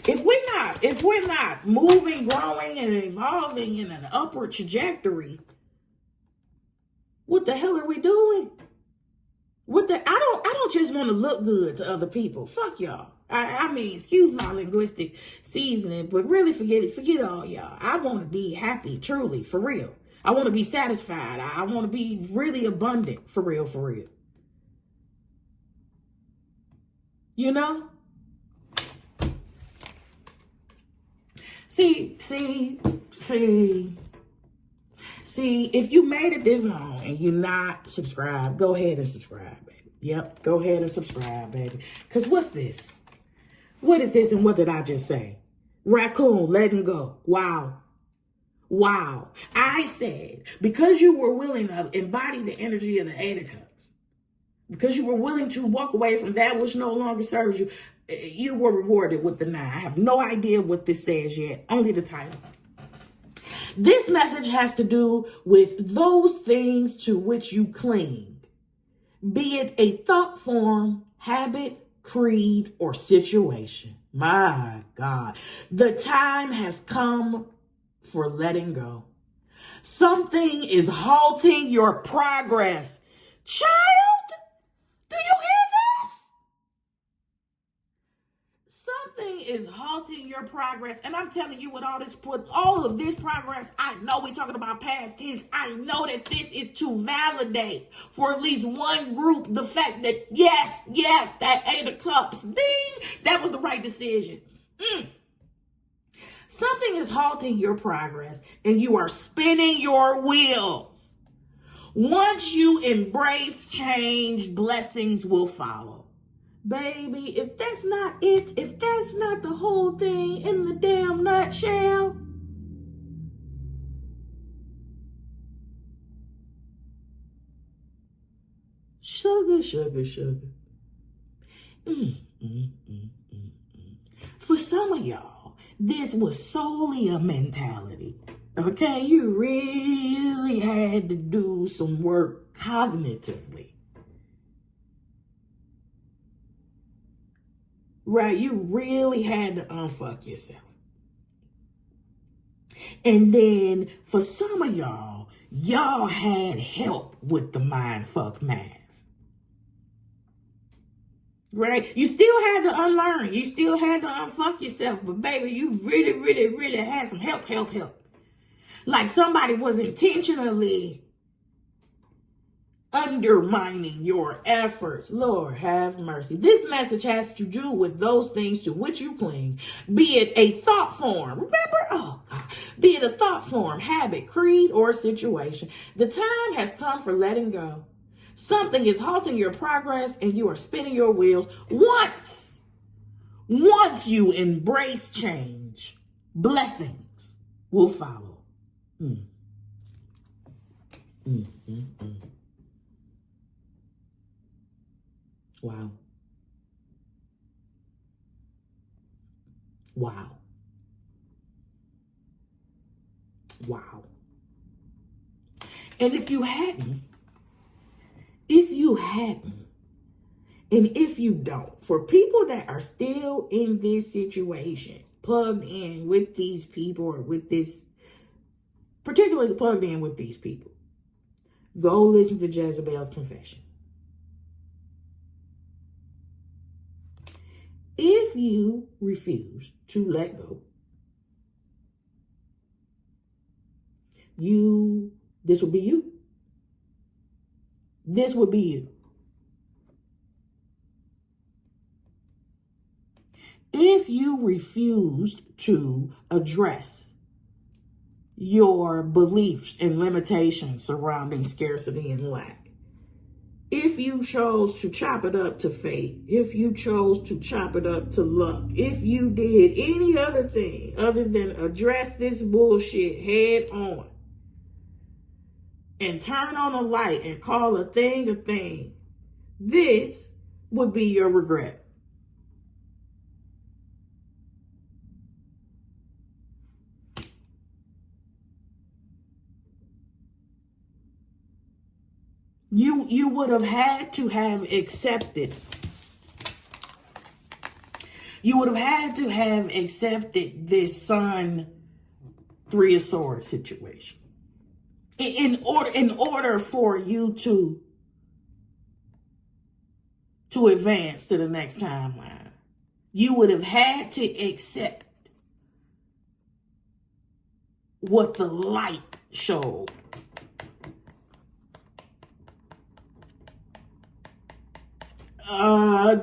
If we're not moving, growing, and evolving in an upward trajectory, what the hell are we doing? I don't just want to look good to other people. Fuck y'all. I mean, excuse my linguistic seasoning, but really forget all y'all. I want to be happy, truly, for real. I want to be satisfied. I want to be really abundant, for real, for real. You know? See, if you made it this long and you're not subscribed, go ahead and subscribe, baby. Yep, go ahead and subscribe, baby. Because what's this? What is this and what did I just say? Raccoon, letting go. Wow. Wow. I said, because you were willing to embody the energy of the Eight of Cups, because you were willing to walk away from that which no longer serves you, you were rewarded with the Nine. I have no idea what this says yet, only the title. This message has to do with those things to which you cling, be it a thought form, habit, creed, or situation. My God, the time has come for letting go. Something is halting your progress. Child, do you hear this? Something is halting your progress. And I'm telling you, with all of this progress, I know we're talking about past tense. I know that this is to validate for at least one group the fact that yes, that 8 of Cups, ding, that was the right decision. Something is halting your progress and you are spinning your wheels. Once you embrace change, blessings will follow. Baby, if that's not it, if that's not the whole thing in the damn nutshell, sugar. For some of y'all, this was solely a mentality. Okay, you really had to do some work cognitively. Right, you really had to unfuck yourself. And then for some of y'all had help with the mindfuck math. Right? You still had to unlearn. You still had to unfuck yourself. But baby, you really had some help. Like somebody was intentionally undermining your efforts. Lord have mercy. This message has to do with those things to which you cling, be it a thought form. Remember? Oh God. Be it a thought form, habit, creed, or situation. The time has come for letting go. Something is halting your progress and you are spinning your wheels. Once you embrace change, blessings will follow. Wow. And if you hadn't, and if you don't, for people that are still in this situation, plugged in with these people or with this, particularly plugged in with these people, go listen to Jezebel's confession. If you refuse to let go, this will be you. This would be you. If you refused to address your beliefs and limitations surrounding scarcity and lack, if you chose to chop it up to fate, if you chose to chop it up to luck, if you did any other thing other than address this bullshit head on and turn on a light and call a thing, this would be your regret. You would have had to have accepted. You would have had to have accepted this Sun 3 of Swords situation. In order for you to advance to the next timeline, you would have had to accept what the light showed.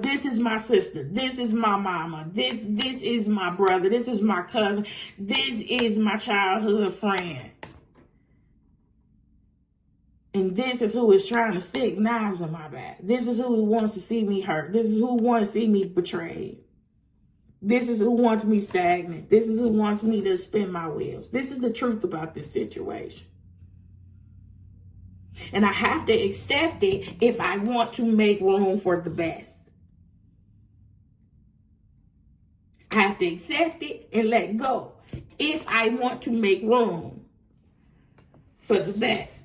This is my sister. This is my mama. This is my brother. This is my cousin. This is my childhood friend. And this is who is trying to stick knives in my back. This is who wants to see me hurt. This is who wants to see me betrayed. This is who wants me stagnant. This is who wants me to spin my wheels. This is the truth about this situation. And I have to accept it if I want to make room for the best. I have to accept it and let go if I want to make room for the best.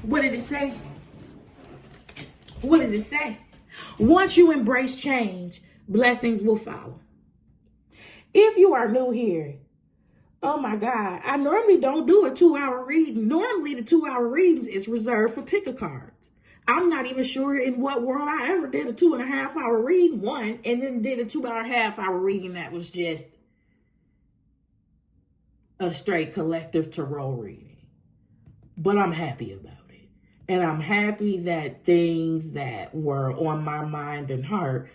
What did it say? What does it say? Once you embrace change, blessings will follow. If you are new here, oh my God, I normally don't do a 2-hour reading. Normally the 2-hour readings is reserved for pick-a-cards. I'm not even sure in what world I ever did a 2.5-hour reading, one, and then did a 2.5-hour reading that was just a straight collective tarot reading. But I'm happy about it. And I'm happy that things that were on my mind and heart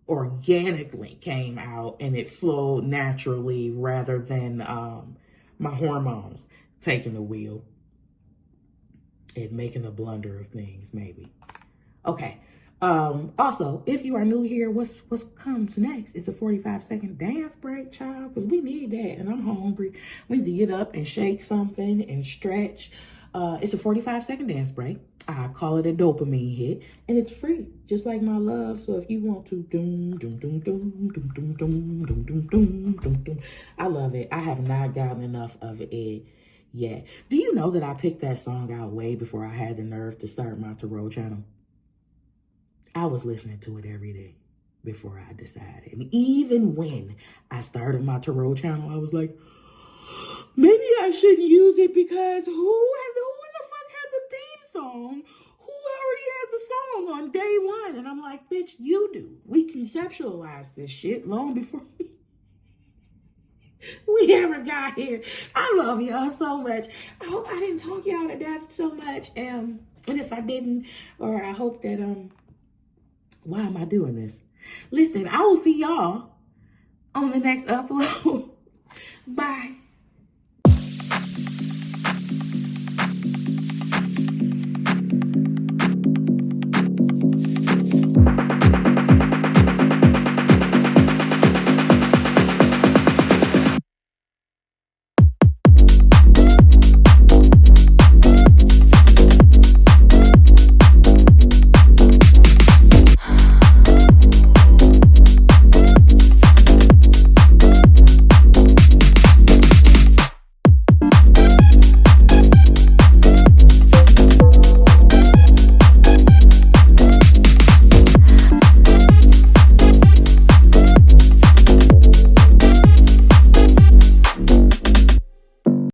organically came out and it flowed naturally rather than my hormones taking the wheel and making a blunder of things, maybe. Okay. Also, if you are new here, what's comes next? It's a 45-second dance break, child, because we need that. And I'm hungry. We need to get up and shake something and stretch. It's a 45-second dance break. I call it a dopamine hit, and it's free, just like my love. So if you want to, I love it. I have not gotten enough of it yet. Do you know that I picked that song out way before I had the nerve to start my tarot channel? I was listening to it every day before I decided. And even when I started my tarot channel, I was like, maybe I shouldn't use it because who in the fuck has a theme song? Who already has a song on day one? And I'm like, bitch, you do. We conceptualized this shit long before we ever got here. I love y'all so much. I hope I didn't talk y'all to death so much. And if I didn't, or I hope that, why am I doing this? Listen, I will see y'all on the next upload. Bye.